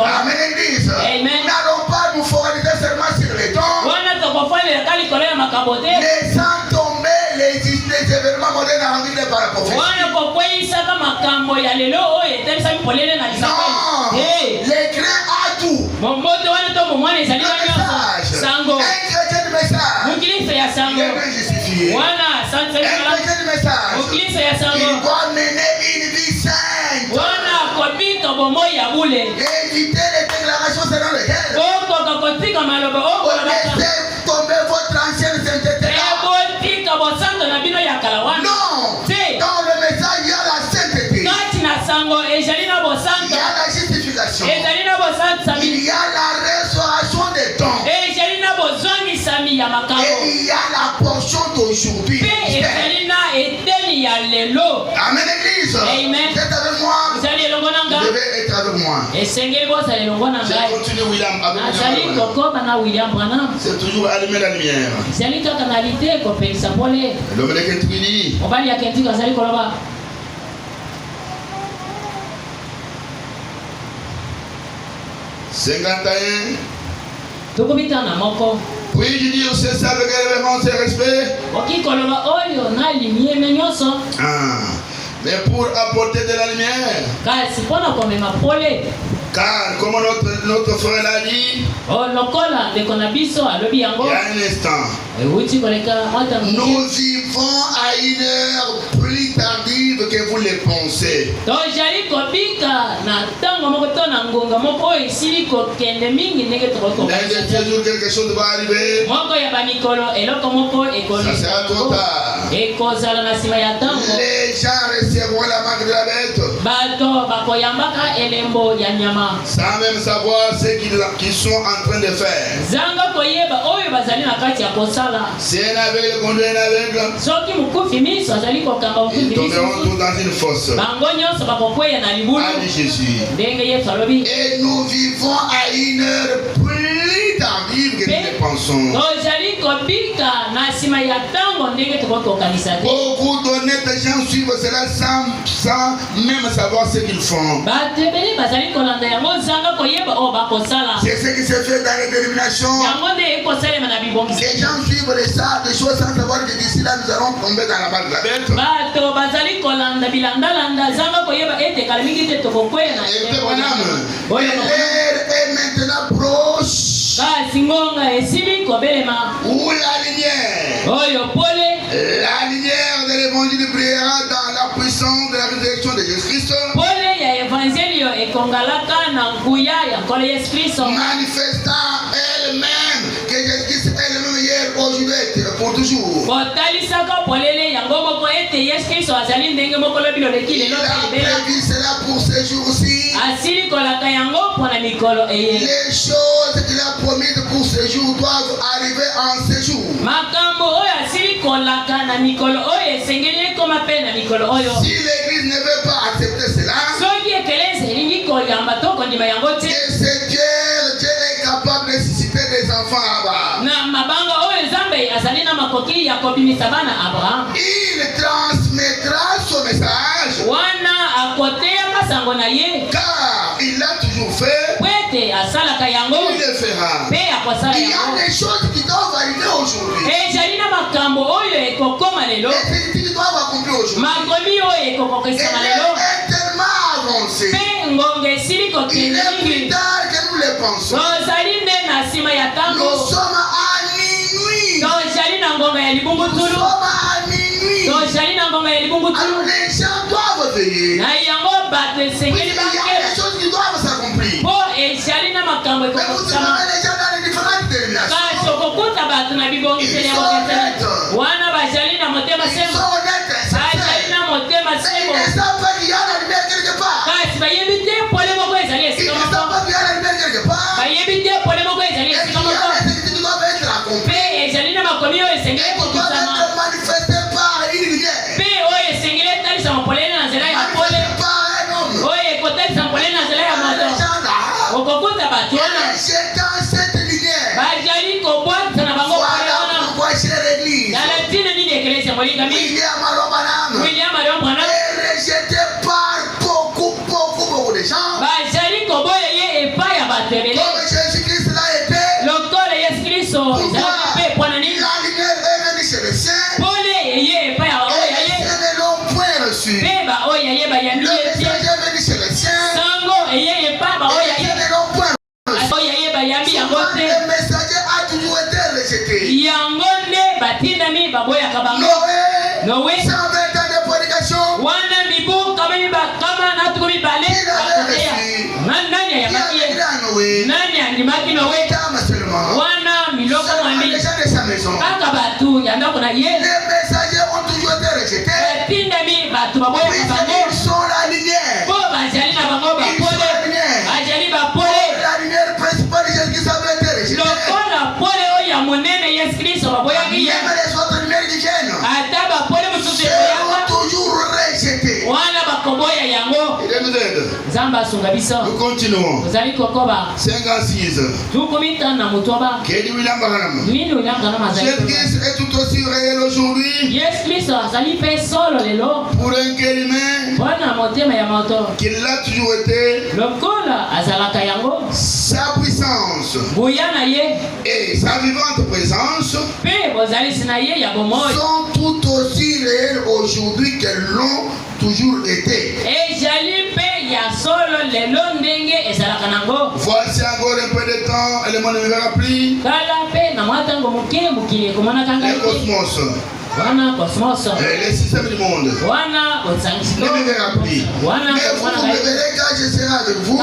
Amen, Église. Nous n'allons pas nous focaliser seulement sur les dons, mais sans tomber les événements modernes rendus par le prophète. Non, les grains à tout. Le message. Un chrétien de message, il est bien justifié. Un chrétien de message, il doit mener une vie sainte. Évitez les déclarations selon lesquelles laissez tomber votre ancienne sainteté. Non, dans le message il y a la sainteté, il y a la justification, il y a la restauration des dons, et il y a la portion d'aujourd'hui. Amen, Église. Vous êtes avec moi? Vous devez être avec moi. Je continue William Branham. C'est toujours allumer la lumière. L'homme de Kentucky. 51. Puis-je dire c'est ça avec révérence et respect? Mais pour apporter de la lumière. Car comme notre frère l'a dit, il y a un instant, nous vivons à une heure plus tardive que vous le pensez. Dans ces jours, quelque chose va arriver. Ça sera trop tard. Les gens recevront la marque de la bête sans même savoir ce qu'ils sont en train de faire. Si un aveugle conduit un aveugle, ils tomberont tous dans une fosse. Allez Jésus. Et nous vivons à une heure plus tardive que nous le pensons. Beaucoup d'honnêtes gens suivent cela sans même savoir ce qu'ils font. C'est ce qui se fait dans les dénominations. Les gens suivent des choses sans savoir que d'ici là nous allons tomber dans la balle de la bête. Et maintenant proche. Où la lumière de l'évangile brillera dans la puissance de la résurrection de Jésus-Christ. Manifestant elle-même que Jésus-Christ est le même hier, aujourd'hui et pour toujours. Il a prévu cela pour ces jours-ci. Les choses qu'il a promises pour ces jours doivent arriver en ces jours. Si l'église ne veut pas accepter cela, c'est Dieu est capable de susciter des enfants à Abraham. Il transmettra son message. Car il l'a toujours fait. Il le fera. Il y a des choses qui doivent arriver aujourd'hui. Et qui doivent accomplir aujourd'hui. Elle est tellement avancée. Il est plus tard que nous le pensons. Nous sommes à minuit. Nous sommes à minuit. Alors les gens doivent veiller. Il y a des choses qui doivent s'accomplir. Mais vous savez les gens dans les différentes dénominations. Ils sont honnêtes. Ils sont honnêtes. Mais ils ne savent pas qu'il y a la lumière quelque part. Ils ne savent pas qu'il y a la lumière quelque part. Et il y a des choses qui doivent être accomplies. Et qui doivent être manifestées par une lumière. Rejetant cette lumière. Voilà pourquoi chez l'église William Branham est rejeté par beaucoup de gens. Comme Jésus-Christ l'a été. Pourquoi la lumière est venue chez les saints et les saints ne l'ont point reçu. Le message est venu chez les saints et les saints ne l'ont point reçu. Le messager a toujours été rejeté. Noé, 120 ans de prédication. Il avait reçu. Les gens de sa maison. Les messagers ont toujours été rejetés. Ils sont la lumière. Ils sont la lumière. La lumière principale de Jésus-Christ avait été rejetée. Même les autres lumières qui viennent seront toujours rejetées. Il nous aide. Nous continuons. 56. Jésus-Christ est tout aussi réel aujourd'hui. Pour un cœur humain qu'il l'a toujours été. Sa puissance et sa vivante présence sont tout aussi réels aujourd'hui qu'elles l'ont toujours été. Voici encore un peu de temps et le monde ne verra plus. Le cosmos. Les systèmes du monde. Ne me verra plus. Mais vous me verrez quand je serai avec vous.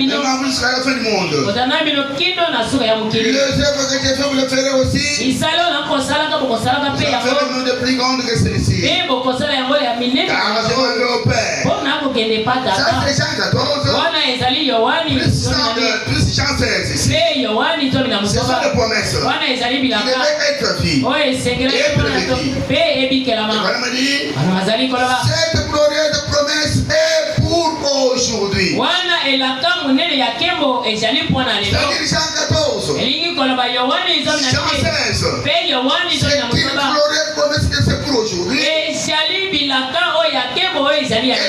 Même jusqu'à la fin du monde. Les œuvres que j'ai fait, vous le ferez aussi. Vous avez une de plus grande que celle-ci. Car je vais au Père. Ça c'est Jean 14. Plus Jean 16 ici. Ce sont des promesses. Il devait être vie. Cette glorieuse promesse est pour aujourd'hui. C'est-à-dire Jean 14. Jean 16. C'est une glorieuse promesse que c'est pour aujourd'hui. Et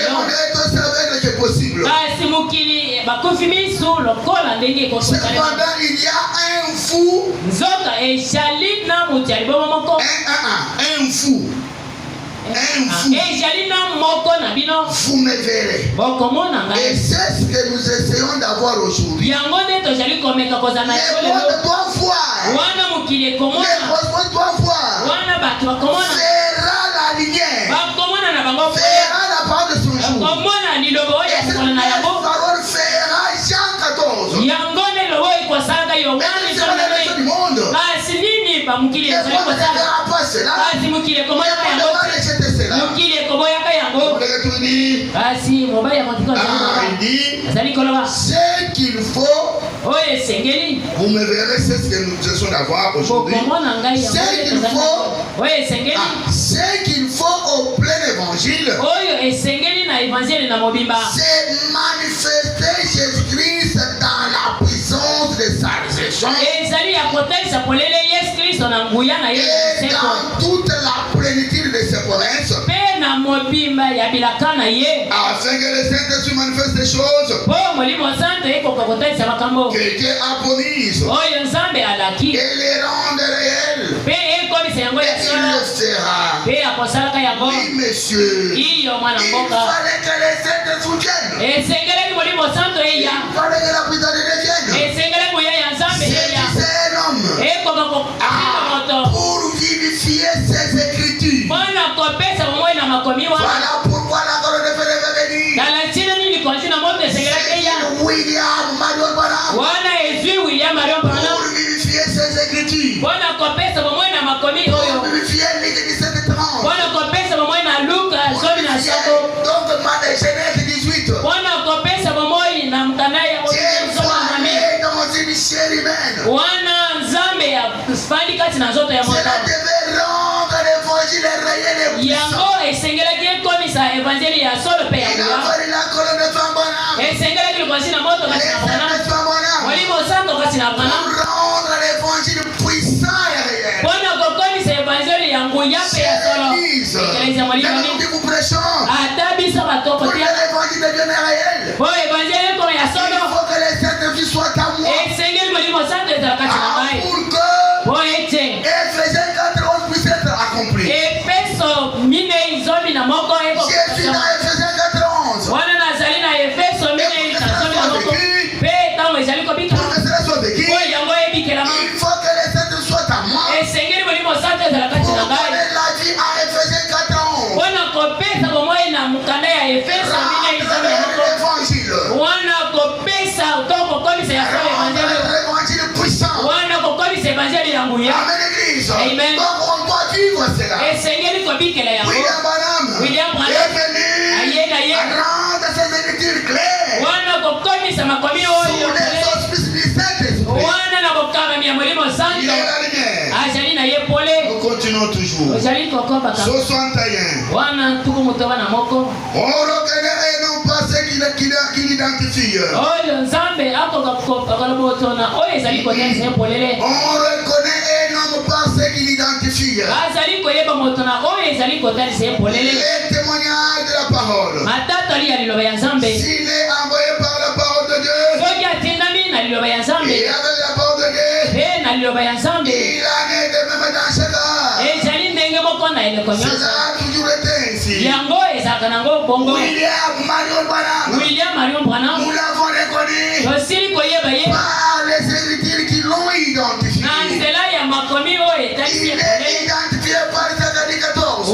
le monde est aussi avec le possible. Cependant, il y a un fou. Un fou. Vous me verrez. Et c'est ce que nous essayons d'avoir aujourd'hui. Le monde doit voir. Le cosmos doit voir. Verra la lumière. Verra la part de son jour. Et cette parole fera Jean 14. Mais c'est la raison du monde. Le monde ne verra pas cela. Le monde va rejeter cela. Il dit ce qu'il faut. Vous me verrez, c'est ce que nous essayons d'avoir aujourd'hui. Ce qu'il faut au plein évangile, c'est manifester Jésus-Christ dans la puissance de sa résurrection et dans toute la plénitude de ses promesses, afin que le Saint-Esprit manifeste des choses que Dieu a promises et les rende réelles. Et il le fera. Oui, monsieur. Il fallait que les saints soutiennent. Il fallait que la puissance devienne. C'est un homme pour vivifier ses écritures. Voilà pourquoi la colonne de Félix va venir. William Marion Branham pour vivifier ses écritures. Pour vivifier l'Église 17:30. Donc Genèse 18. Dieu formé dans une chair humaine. Cela devait rendre l'évangile réel et puissant. Il a fallu la colonne de Femme Branham. Les saints de Femme Branham. Pour rendre l'évangile puissant et réel. C'est l'Église. Nous vous prêchons. Pour que l'évangile devienne réel. Il faut que les saints soient à moi. Pour que Ephésiens 4:11 puisse être accompli. Jésus dans Ephésiens 4:11. Pour que cela soit vécu, il faut que les saints soient à moi. Pour donner la vie à Ephésiens 4:11. L'évangile puissant. Amen, Église. Donc on doit vivre cela. William Branham est venu à rendre ses écritures claires sous les auspices du Saint-Esprit. Il est la lumière. Nous continuons toujours. 61. On reconnaît et non pas qui l'identifie. On reconnaît un homme par ce qu'il l'identifie. Les témoignages de la parole. S'il est envoyé par la parole de Dieu, et avec la parole de Dieu, il en est de même dans cela. Cela a toujours été ainsi. William Marion Branham, nous l'avons reconnu par les Écritures qui l'ont identifié. Il est identifié par Zacharie 14.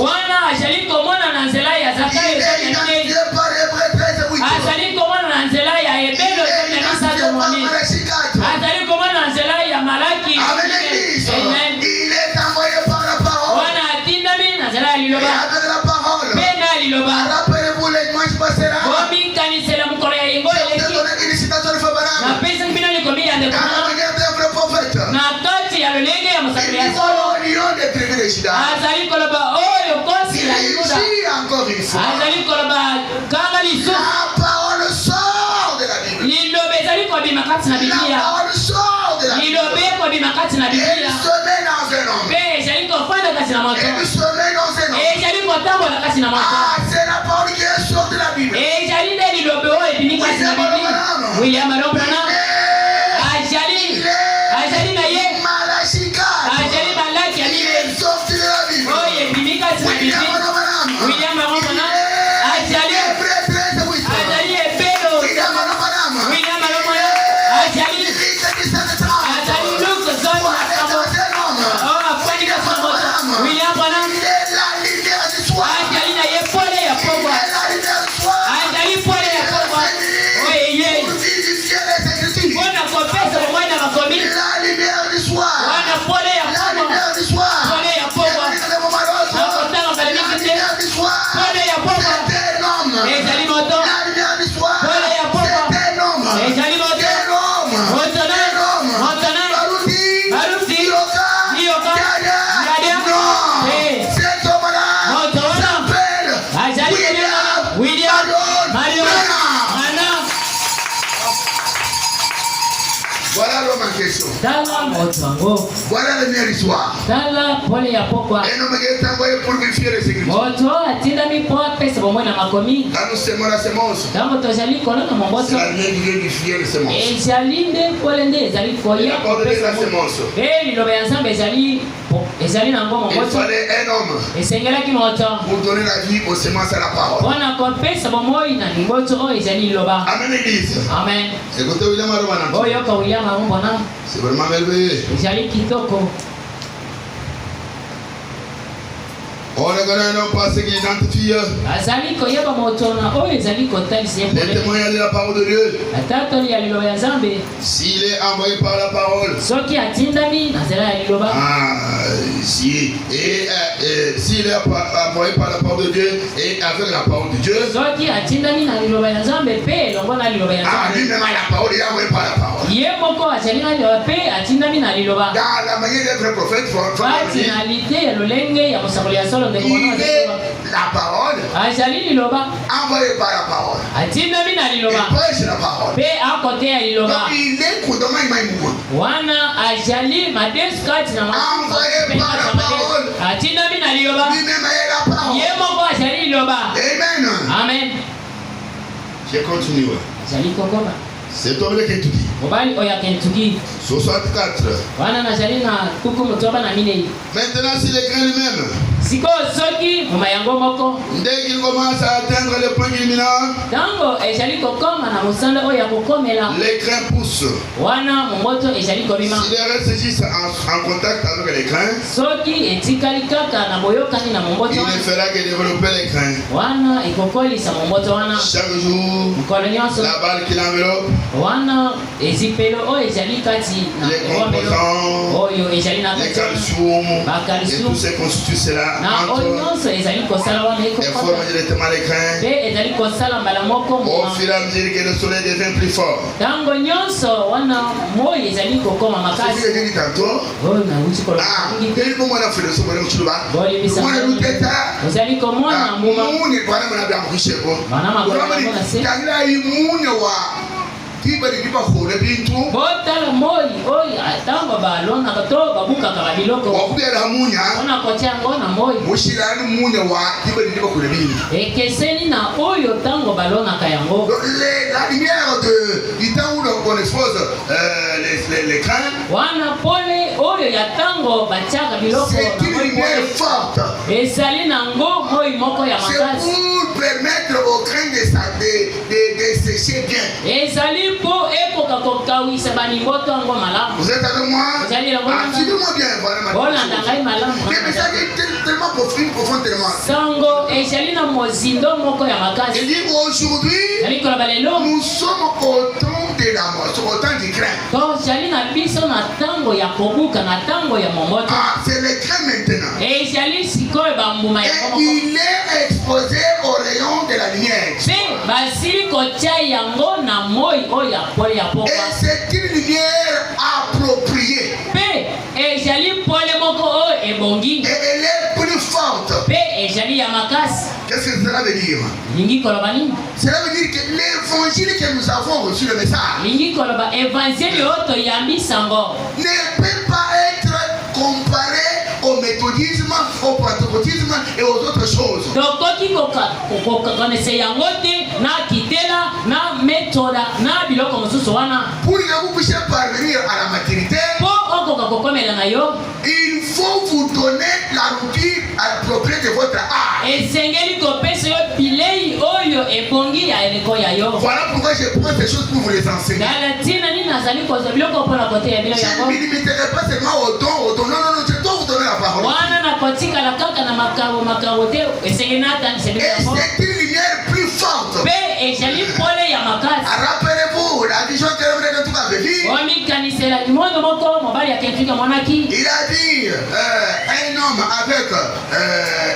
Il est identifié par Hébreux 13:8. Il est identifié par Malachi 4. Avec l'Église, il est envoyé par la parole. Et avec la parole, rappelez-vous les dimanches passés là. Une citation de Fabarama. Regardez un vrai prophète. Il a des privilèges là. Il réussit encore une fois. La parole sort de la Bible. La parole sort de la Bible. Et il se met dans un homme. Et il se met dans un homme. Ah, c'est la parole qui est sortie de la Bible. William Marion Branham. Malachi 4. Il est sorti de la Bible. William Marion Branham. Hébreux 13:8. William Marion Branham. William Branham. Il est la lumière du soir. Il est la lumière du soir. Pour vivifier les Écritures. La lumière du soir. La lumière du soir. La lumière du soir. C'est un homme. La lumière du soir. C'est un homme. Baruti, Yoka, Gadia. Non. Cet homme-là s'appelle William Marion Branham. Voilà l'homme en question. Voilà la lumière du soir. Un homme qui est envoyé pour vérifier les Écritures. Quand nous semons la semence, c'est la lumière qui vient vérifier les semences. La parole de la semence. Il fallait un homme pour donner la vie aux semences à la parole. Amen, l'église. Amen. Écoutez William Marion Branham. C'est vraiment merveilleux. On reconnaît un homme par ce qu'il identifie. Les témoignages de la parole de Dieu. S'il est envoyé par la parole. S'il est envoyé par la parole de Dieu et avec la parole de Dieu. Lui-même a la parole, il est envoyé par la parole. Dans la manière d'être prophète, il est la parole, envoyé par la parole. Il prêche la parole. Donc il est prudemment envoyé par la parole. Lui-même est la parole. Amen. Je continue. C'est homme de Kentucky. 64. Maintenant, s'il est grand lui-même, dès qu'il commence à atteindre le point culminant, les grains poussent. S'il reste juste en contact avec les grains, il ne fera que développer les grains. Chaque jour, la balle qui l'enveloppe, les composants, les calcium et tout ce qui constitue cela entre et forme directement les grains au fur et à mesure que le soleil devient plus fort. C'est ce que j'ai dit tantôt. botala moi oyi atango balona kato babuka kabiloko wakubera munya ona kocha ngona moi mushirani munya wa tibali ndiba kulebini ekeseni na oyo tango balona kayango la lumière de itango on expose les crânes wana pole oyo ya tango bachaka biloko c'est une lumière forte esali nango moi moko ya makasi pour permettre aux crânes de sécher bien esali po epoka kokawisa banimboto ngo malamu. Vous êtes avec moi? Suivez-moi bien, vraiment. Mais ça est tellement profond, tellement. Sango esali na mozindo moko ya makasi. Il dit aujourd'hui, nous sommes au temps de la mort, au temps du craint. Donc jali na biso na tango ya kobuka na tango ya momoto. Ah, c'est le craint maintenant. Et jali sikoy ba mbuma ya momoto. Il est exposé au rayon de la lumière. Mais basili kocha yango na moi oya pole ya poka. Et c'est une lumière appropriée. Et jali pole moko o ebongi. Et elle est plus forte. Et jali ya makasi. Qu'est-ce que cela veut dire? Lingi kolobani. Cela veut dire que l'évangile que nous avons reçu, le message, lingi koloba évangile oto yambi sango ne peut pas être comparé au méthodisme, au pentecôtisme et aux autres choses. Donc koki koka connaissez yango te na kitela na méthode na biloko mosusu wana. Pour que vous puissiez parvenir à la maturité, il faut vous donner la routine appropriée de votre âge. Voilà pourquoi je prends ces choses pour vous les enseigner. Je ne me limiterai pas seulement au don. Non, je dois vous donner la parole. Et c'est une lumière plus forte. Rappelez-vous la vision que le tout avait dit. Il a dit un homme avec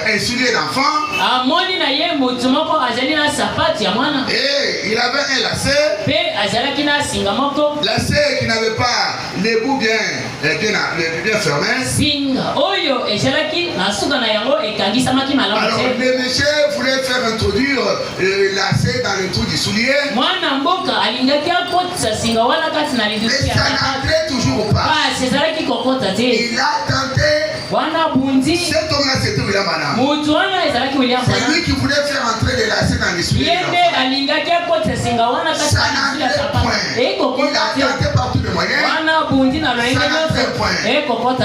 un soulier d'enfant. Et il avait un lacet. Lacet qui n'avait pas les bouts bien fermés. Alors le monsieur voulait faire introduire le lacet dans le trou du soulier. Mais ça n'entrait toujours pas. Il a tenté. Cet homme-là, c'était William Branham. C'est lui qui voulait faire entrer les lacets dans les souliers. Ça n'entrait point. Il a tenté par tous les moyens. Ça n'entrait point.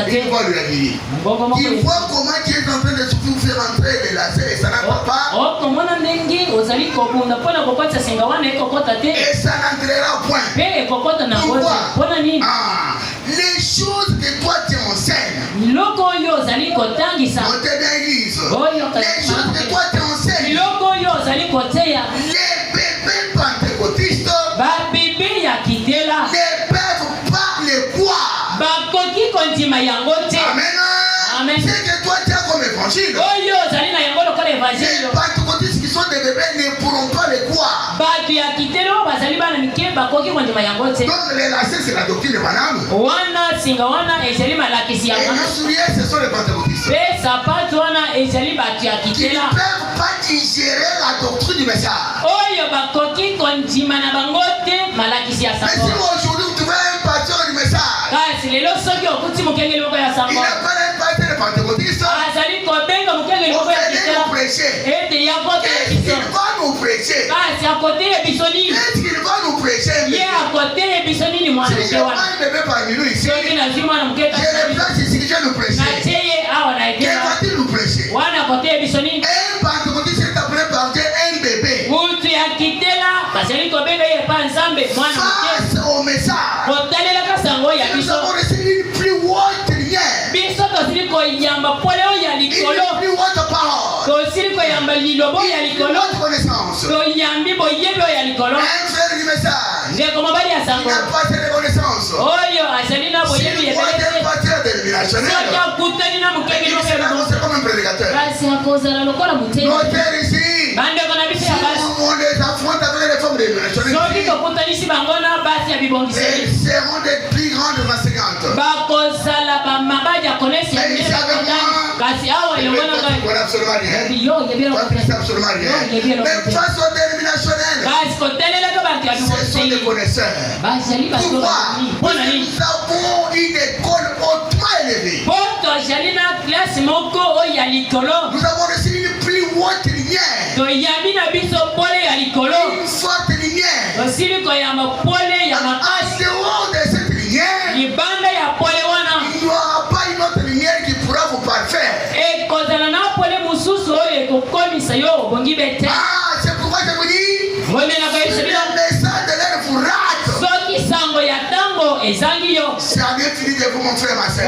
Il voit lui dire. Il voit comment Dieu est en train de vous faire entrer les lacets et ça n'entre pas. Et ça n'entrera point. Pourquoi? Les choses que toi tu enseignes. Les choses que toi tu enseignes. Les bébés pentecôtistes ne peuvent pas les croire. Amen. C'est que toi tu as comme évangile. Les pentecôtistes qui sont des bébés ne pourront pas les croire. Donc les lacets c'est la doctrine de Branham. Et les souliers ce sont les pentecôtistes. Ils ne peuvent pas digérer la doctrine du message. Mais si aujourd'hui vous trouvez un pasteur du message, il n'a pas un pasteur de pentecôtiste, vous allez nous prêcher. Qu'est-ce qu'il va nous prêcher? Qu'est-ce qu'il va nous prêcher? Si je prends un bébé parmi nous ici, je le place ici, je vais nous prêcher. Qu'est-ce va-t-il nous prêcher? Un pentecôtiste est appelé par Dieu un bébé. Face au message, nous avons reçu une plus haute lumière. Une plus haute parole. Une plus haute connaissance. Un frère du message. Il n'a pas cette reconnaissance. S'il voit un pasteur de multinationale, c'est comme un prédicateur. Notez ici, si on les affronte avec les femmes multinationales, elles seront des plus grandes enseignantes. Mais ils savent absolument rien. Absolument rien. Mais face aux dénominationnels, ce sont des connaisseurs. Pourquoi? Parce que nous avons une école hautement élevée. Nous avons reçu une plus haute lumière. Une forte lumière. En dehors de cette lumière, il n'y aura pas une autre lumière qui pourra vous parfaire. C'est pourquoi je vous dis, le message de l'air vous rate. C'est à Dieu qui dit de vous, mon frère, ma soeur.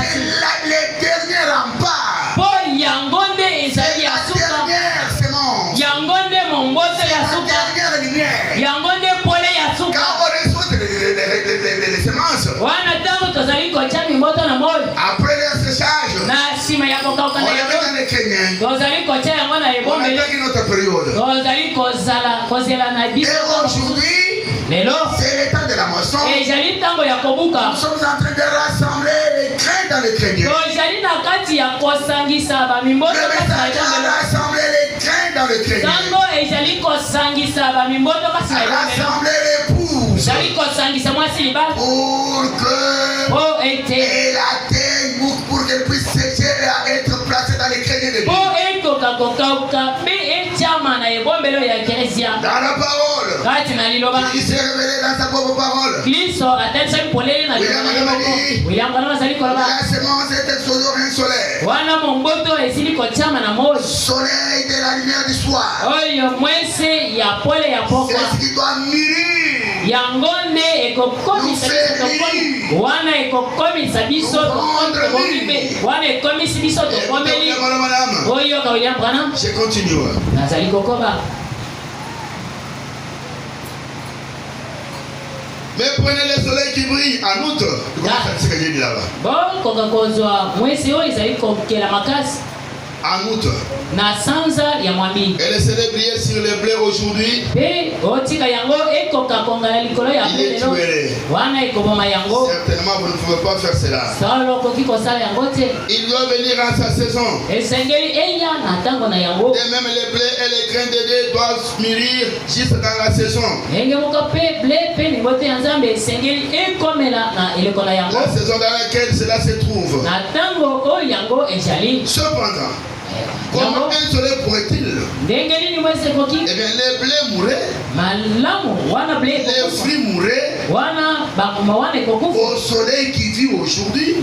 C'est les derniers remparts. C'est la dernière semence. La dernière lumière. Quand on reçoit les semences, après le séchage, on les met dans les Kenyans. On attaque une autre période. Et aujourd'hui, c'est le temps de la moisson. Nous sommes en train de rassembler les grains dans les Kenyans. Le message a rassemblé les grains dans les Kenyans. Rassembler les pouces. Pour qu'elle puisse sécher et être placée dans les Kenyans de Dieu. Dans la parole, il s'est révélé dans sa propre parole. La semence est exposée au rayon solaire. Soleil de la lumière du soir. C'est ce qui doit mûrir. Je continue. Mais prenez le soleil qui brille en août. C'est ce que j'ai dit là-bas. En août. Et le soleil brillait sur le blé aujourd'hui. Il est tué. Certainement, vous ne pouvez pas faire cela. Il doit venir à sa saison. Et même les blés et les grains de blé doivent mûrir juste dans la saison. La saison dans laquelle cela se trouve. Cependant, comment un soleil pourrait-il? Eh bien, les blés mouraient. Les fruits mouraient. Au soleil qui vit aujourd'hui.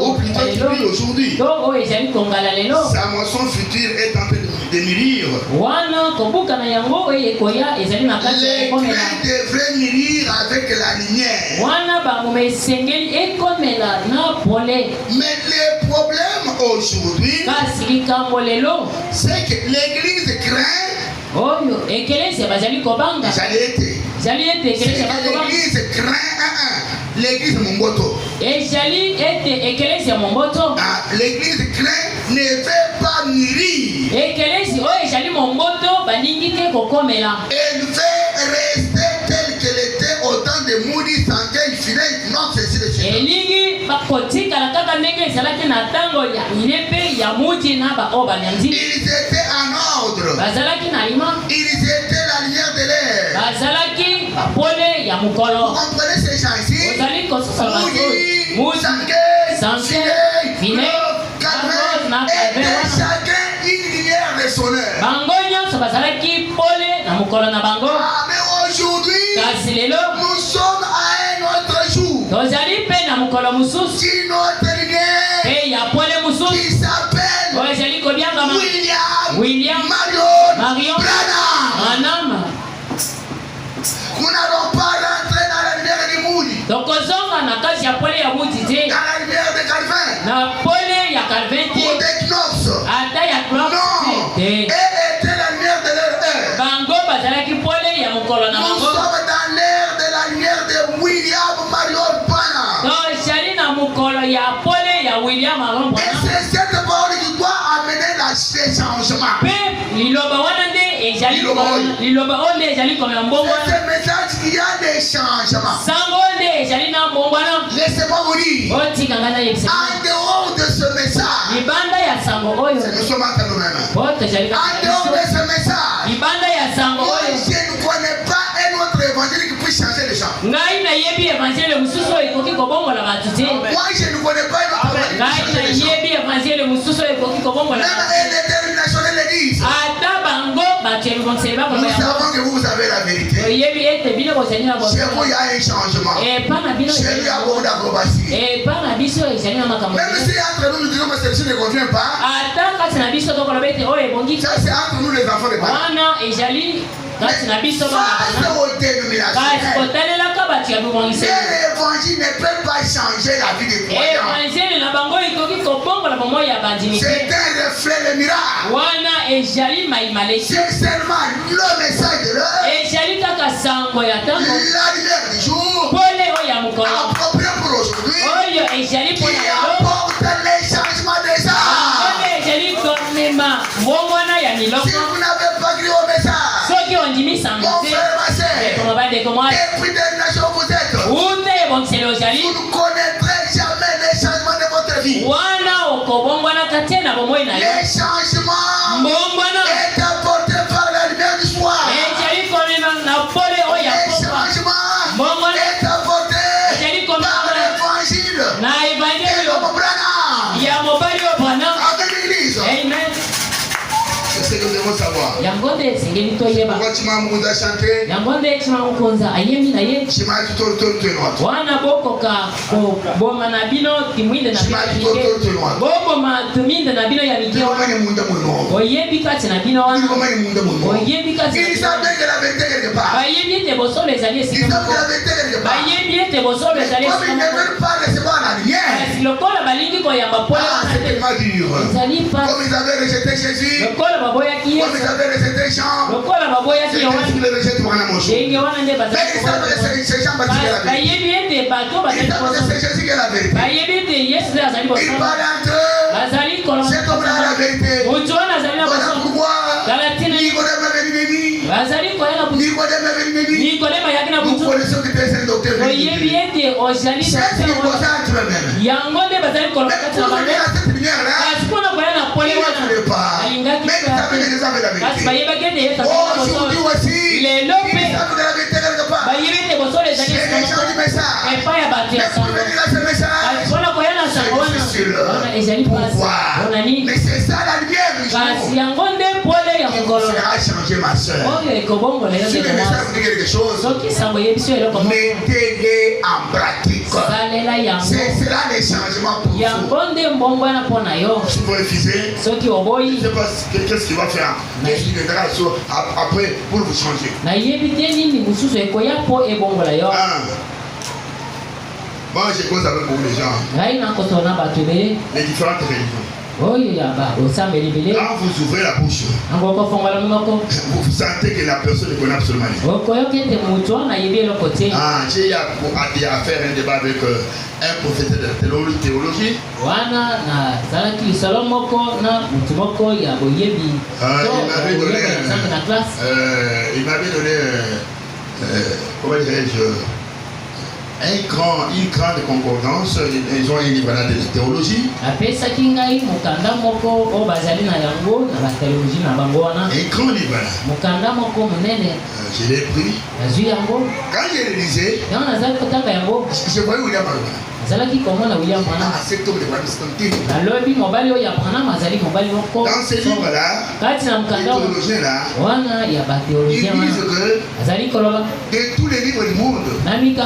Ou plutôt qui vit aujourd'hui. Sa moisson future est en train de mûrir. Les grains devraient mûrir avec la lumière. Mais le problème aujourd'hui, c'est que l'église craint. L'église craint l'église Momboto. L'église craint ne veut pas mûrir. Elle veut rester telle qu'elle était au temps de Moody, Sankel, Filet, non, ceci de cela. Ils étaient en ordre. Ils étaient la lumière de l'air. Vous comprenez ces gens ici? Moody, Sankel, Filet, Calvin, étaient chacun une lumière de son heure. Mais aujourd'hui, nous sommes à un autre jour. Qui notre lumière qui s'appelle William Marion Branham. Nous n'allons pas rentrer dans la lumière de Moody. Dans la lumière de Calvin. Ou de Knox. Non. Et était la lumière de leur heure. Nous sommes dans l'ère de la lumière de William Marion Branham. c'est cette parole qui doit amener ces changements. C'est ce message qui a des changements. Laissez-moi vous dire, en dehors de ce message, nous sommes entre nous-mêmes. En dehors de ce message, moi je ne connais pas un autre évangile qui puisse changer les gens. Moi je ne connais pas un autre évangile. Même l'éternation de l'église. Nous savons que vous avez la vérité. Chez vous, il y a un changement. Chez lui, il y a beaucoup d'acrobatie. Même si entre nous, nous disons que celle-ci ne convient pas, ça c'est entre nous les enfants de Dieu. Ça c'est aux dénominations. L'évangile ne peut pas changer la vie des croyants. C'est un reflet de miracle. C'est seulement le message de l'heure, la lumière du jour, approprié pour aujourd'hui, qui apporte les changements des âmes. Si vous n'avez pas cru au message, mon frère, ma soeur, depuis des nations vous êtes, vous ne connaîtrez jamais les changements de votre vie. Les changements est apporté par la lumière du soir. Les changements est apporté par l'évangile et l'homme Branham avec l'église. C'est ce que nous devons savoir. Pourquoi tu m'as chanté? Ils savent que la vérité quelque part. Ils savent que la vérité quelque part. Comme ils ne veulent pas recevoir la lumière, c'est tellement dur. Comme ils avaient rejeté Jésus, comme ils avaient rejeté Jean, c'est qu'ils les rejettent pour un amour. Mais ils savent que c'est Jean Baptiste qui est la vérité. Ils savent que c'est Jésus qui est la vérité. Ils parlent entre eux. C'est comme la vérité. Voilà pourquoi Nicodème est venu. Nous connaissons que tu es un docteur. C'est ce qui posent entre eux-mêmes. Même pour venir à cette lumière-là, ils ne voulaient pas. Mais ils savaient que Jésus avait la vérité. Aujourd'hui aussi, ils savent que la vérité quelque part. C'est les gens du message. Mais pour venir à ce message, c'est difficile. Pourquoi? Mais c'est ça la lumière du jour. Qui vous fera changer, ma soeur. Si le message vous dit quelque chose, mettez-les en pratique. C'est cela les changements pour vous. Si vous refusez, je ne sais pas qu'est-ce qu'il va faire. Qu'est-ce qu'il viendra après pour vous changer. Moi, je cause avec beaucoup de gens. Les différentes religions. Quand vous ouvrez la bouche, vous sentez que la personne ne connaît absolument rien. J'ai eu à faire un débat avec un professeur de théologie. Il m'avait donné comment dirais-je, une grande concordance. Ils ont un livre de théologie. Un grand livre. Je l'ai pris. Quand je le lisais, je voyais William Branham. Dans ce livre-là, les théologiens-là, ils disent que de tous les livres du monde, il n'y a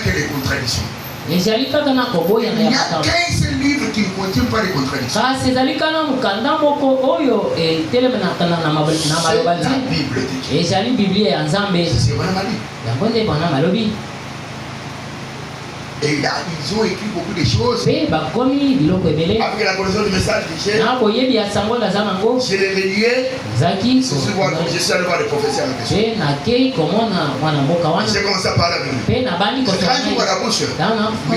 que des contradictions. Il n'y a qu'un seul livre qui ne contient pas de contradictions. C'est la Bible de Dieu. C'est ce qu'on a dit. Et là, ils ont écrit beaucoup de choses. Avec la connaissance du message du chef, je les reliais. Je suis allé voir les prophéties avec eux. J'ai commencé à parler avec eux. Quand je vois la bouche, je me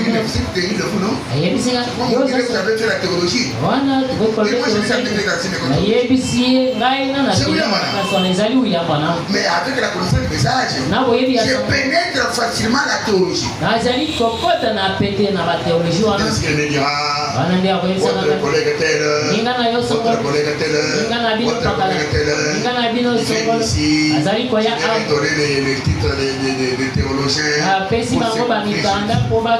dis, mais vous êtes terrible, vous, non? Comment vous direz que vous avez fait la théologie? Et moi, je n'ai jamais fait la théologie. Mais avec la connaissance du message, je pénètre facilement la théologie. Parce qu'elle me dira, votre collègue tel, votre collègue tel, votre collègue tel, il vient ici, il vient donner les titres des théologiens.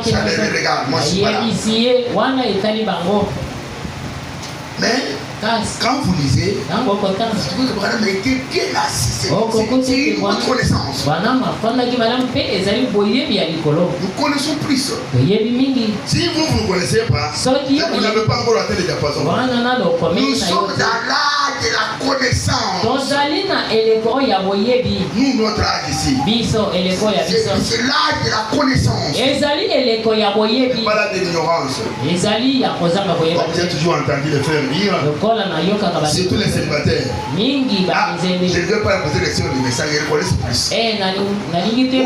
Ça les regarde, moi je suis pas là. Mais quand vous lisez, vous mettez bien assis, c'est une bonne connaissance. Nous connaissons plus. Si vous ne connaissez pas, vous n'avez pas encore atteint les diapasons. Nous sommes dans l'âge de la connaissance. Nous, notre âge ici, c'est l'âge de la connaissance. Et pas l'âge de l'ignorance. Vous avez toujours entendu les frères dire, surtout les célibataires. Je ne veux pas poser les questions du message, ils connaissent plus. Vous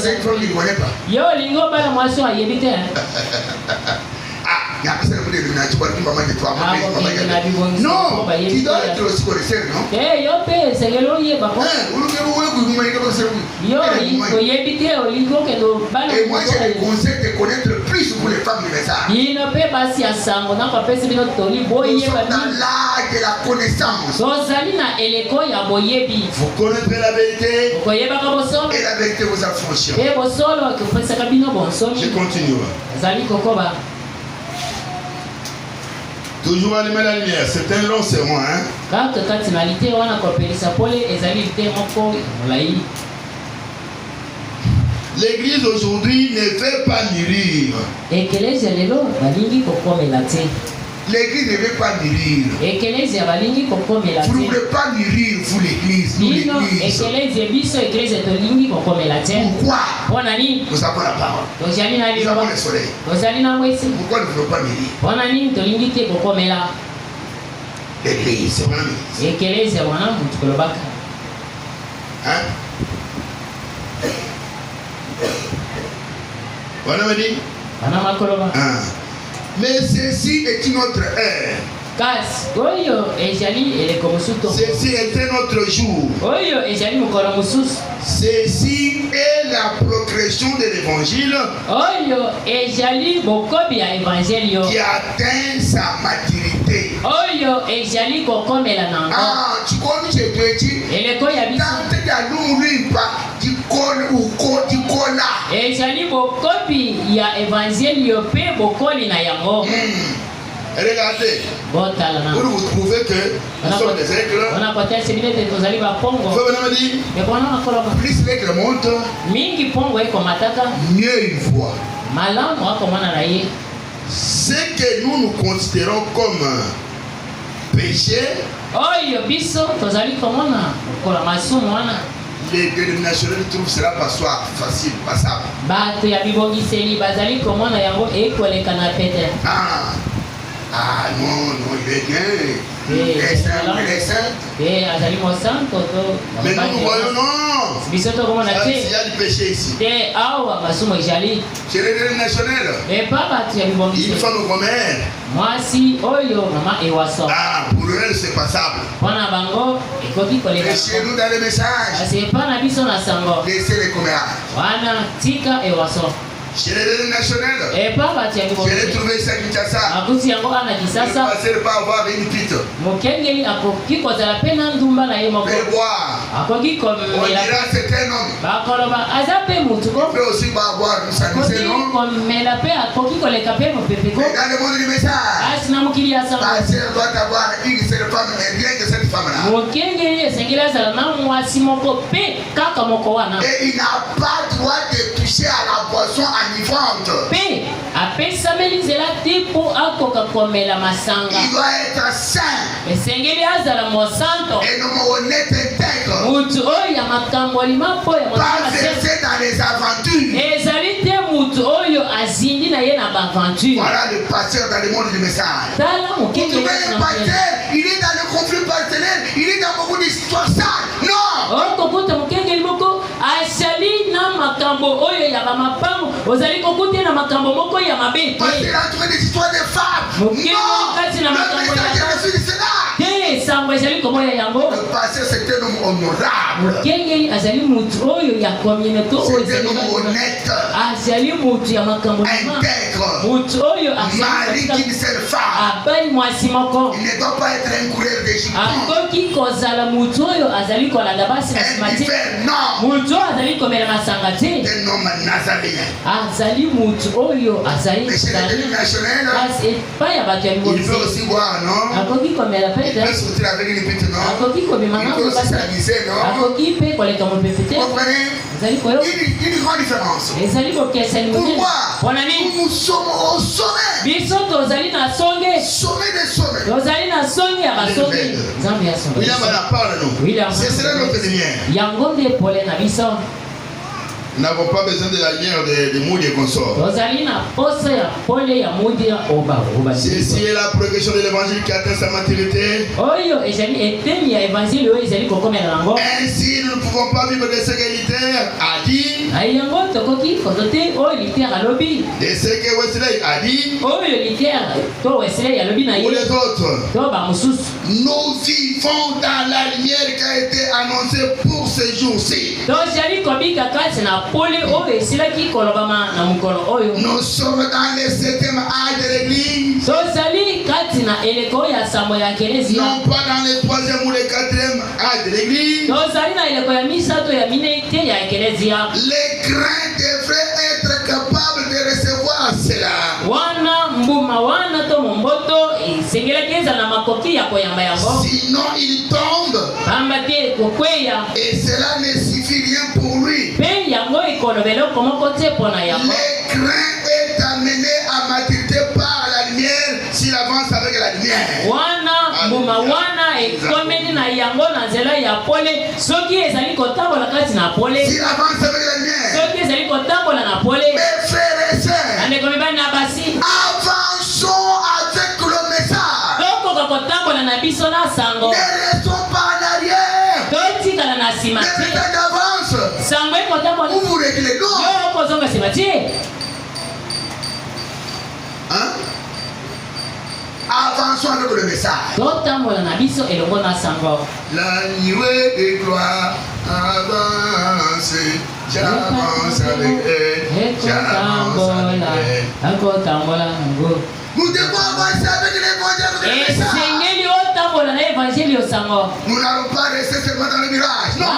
êtes une femme qui ne connaît pas. Non, tu dois être aussi connaisseur, non? Et moi, j'ai le conseil de connaître plus pour les femmes du message. Nous sommes dans l'âge de la connaissance. Vous connaîtrez la vérité et la vérité vous affranchira. Je continue. Toujours allumer la lumière, c'est un long sermon, hein? L'église aujourd'hui ne veut pas mûrir. L'église ne veut pas mûrir. Vous ne voulez pas mûrir, vous l'église. Nous l'église. Pourquoi? Nous avons la parole. Nous avons le soleil. Pourquoi nous ne voulons pas mûrir? L'église, c'est vraiment l'église. Hein? Voilà, me dit. Mais ceci est une autre ère. Ceci est un autre jour. Ceci est la progression de l'évangile qui atteint sa maturité. Tu connais ce que tu dis? Regardez, pour vous prouver que nous sommes des aigles, plus l'aigle monte, mieux il voit. Ce que nous considérons comme péché, les dénominationnels trouvent cela passoire, facile, passable. Ah non, il est bien. Il est saint. Mais nous voyons non. Il y a du péché ici. Chez les dénominationnels, une femme au commère. Ah, pour eux c'est passable. Mais chez nous dans les messages, laissez les commérages. Chez les dénominationnels, je l'ai trouvé ça à Kinshasa. Je ne pensais pas avoir une petite. Mais boire. On dira c'est un homme. Il peut aussi pas avoir une sanité, non? Mais dans le monde du message, ta sœur doit avoir une seule femme et rien que cette femme-là. Et il n'a pas le droit de toucher à la boisson enivrante. Il doit être saint. Et non honnête intègre. Pas versé dans les aventures. aventure. Voilà le pasteur dans le monde du message. Vous trouvez le pasteur, il est dans le conflit personnel, il est dans beaucoup d'histoires sales. Non! Asali na makambo oyo ya bamapango ozali kokuti na makambo moko ya mabe parce qu'il a trouvé des histoires de femmes. Non! Le message est reçu du Sénat. Le pasteur c'est un homme honorable. C'est un homme honnête. Intègre. Mari qui ne sert femme. Il ne doit pas être un coureur d'Égypte. Un homme nazaréen. Mais chez les dénominationnels, il peut aussi boire, non? Il peut sortir avec une petite, non? Il peut aussi s'amuser, non? Vous comprenez? Une grande différence. Pourquoi? Nous sommes au sommet. Sommet des sommets. William en parle, nous. C'est cela notre lumière. Nous n'avons pas besoin de la lumière de Moody et consorts. Ceci est la progression de l'évangile qui atteint sa maturité. Ainsi, nous ne pouvons pas vivre de ce que Luther a dit, de ce que Wesley a dit, ou les autres. Nous vivons dans la lumière qui a été annoncée pour ces jours-ci. Nous sommes dans le 7e âge de l'église. Non pas dans le 3e ou le 4e âge de l'église. Les craints devraient être capables de recevoir cela. Sinon il tombe. Et cela ne suffit rien pour lui. Les craints est amené à maturité par la lumière s'il avance avec la lumière. S'il avance avec la lumière. Mes frères et sœurs, avançons avec le message. Ne restons pas en arrière. Le message avance. Où vous réglez, non? Hein? Avançons avec le message. La nuée de gloire avance. J'avance avec elle. J'avance avec elle. Nous devons avancer avec l'évangile. Nous n'allons pas rester seulement dans le mirage. Non.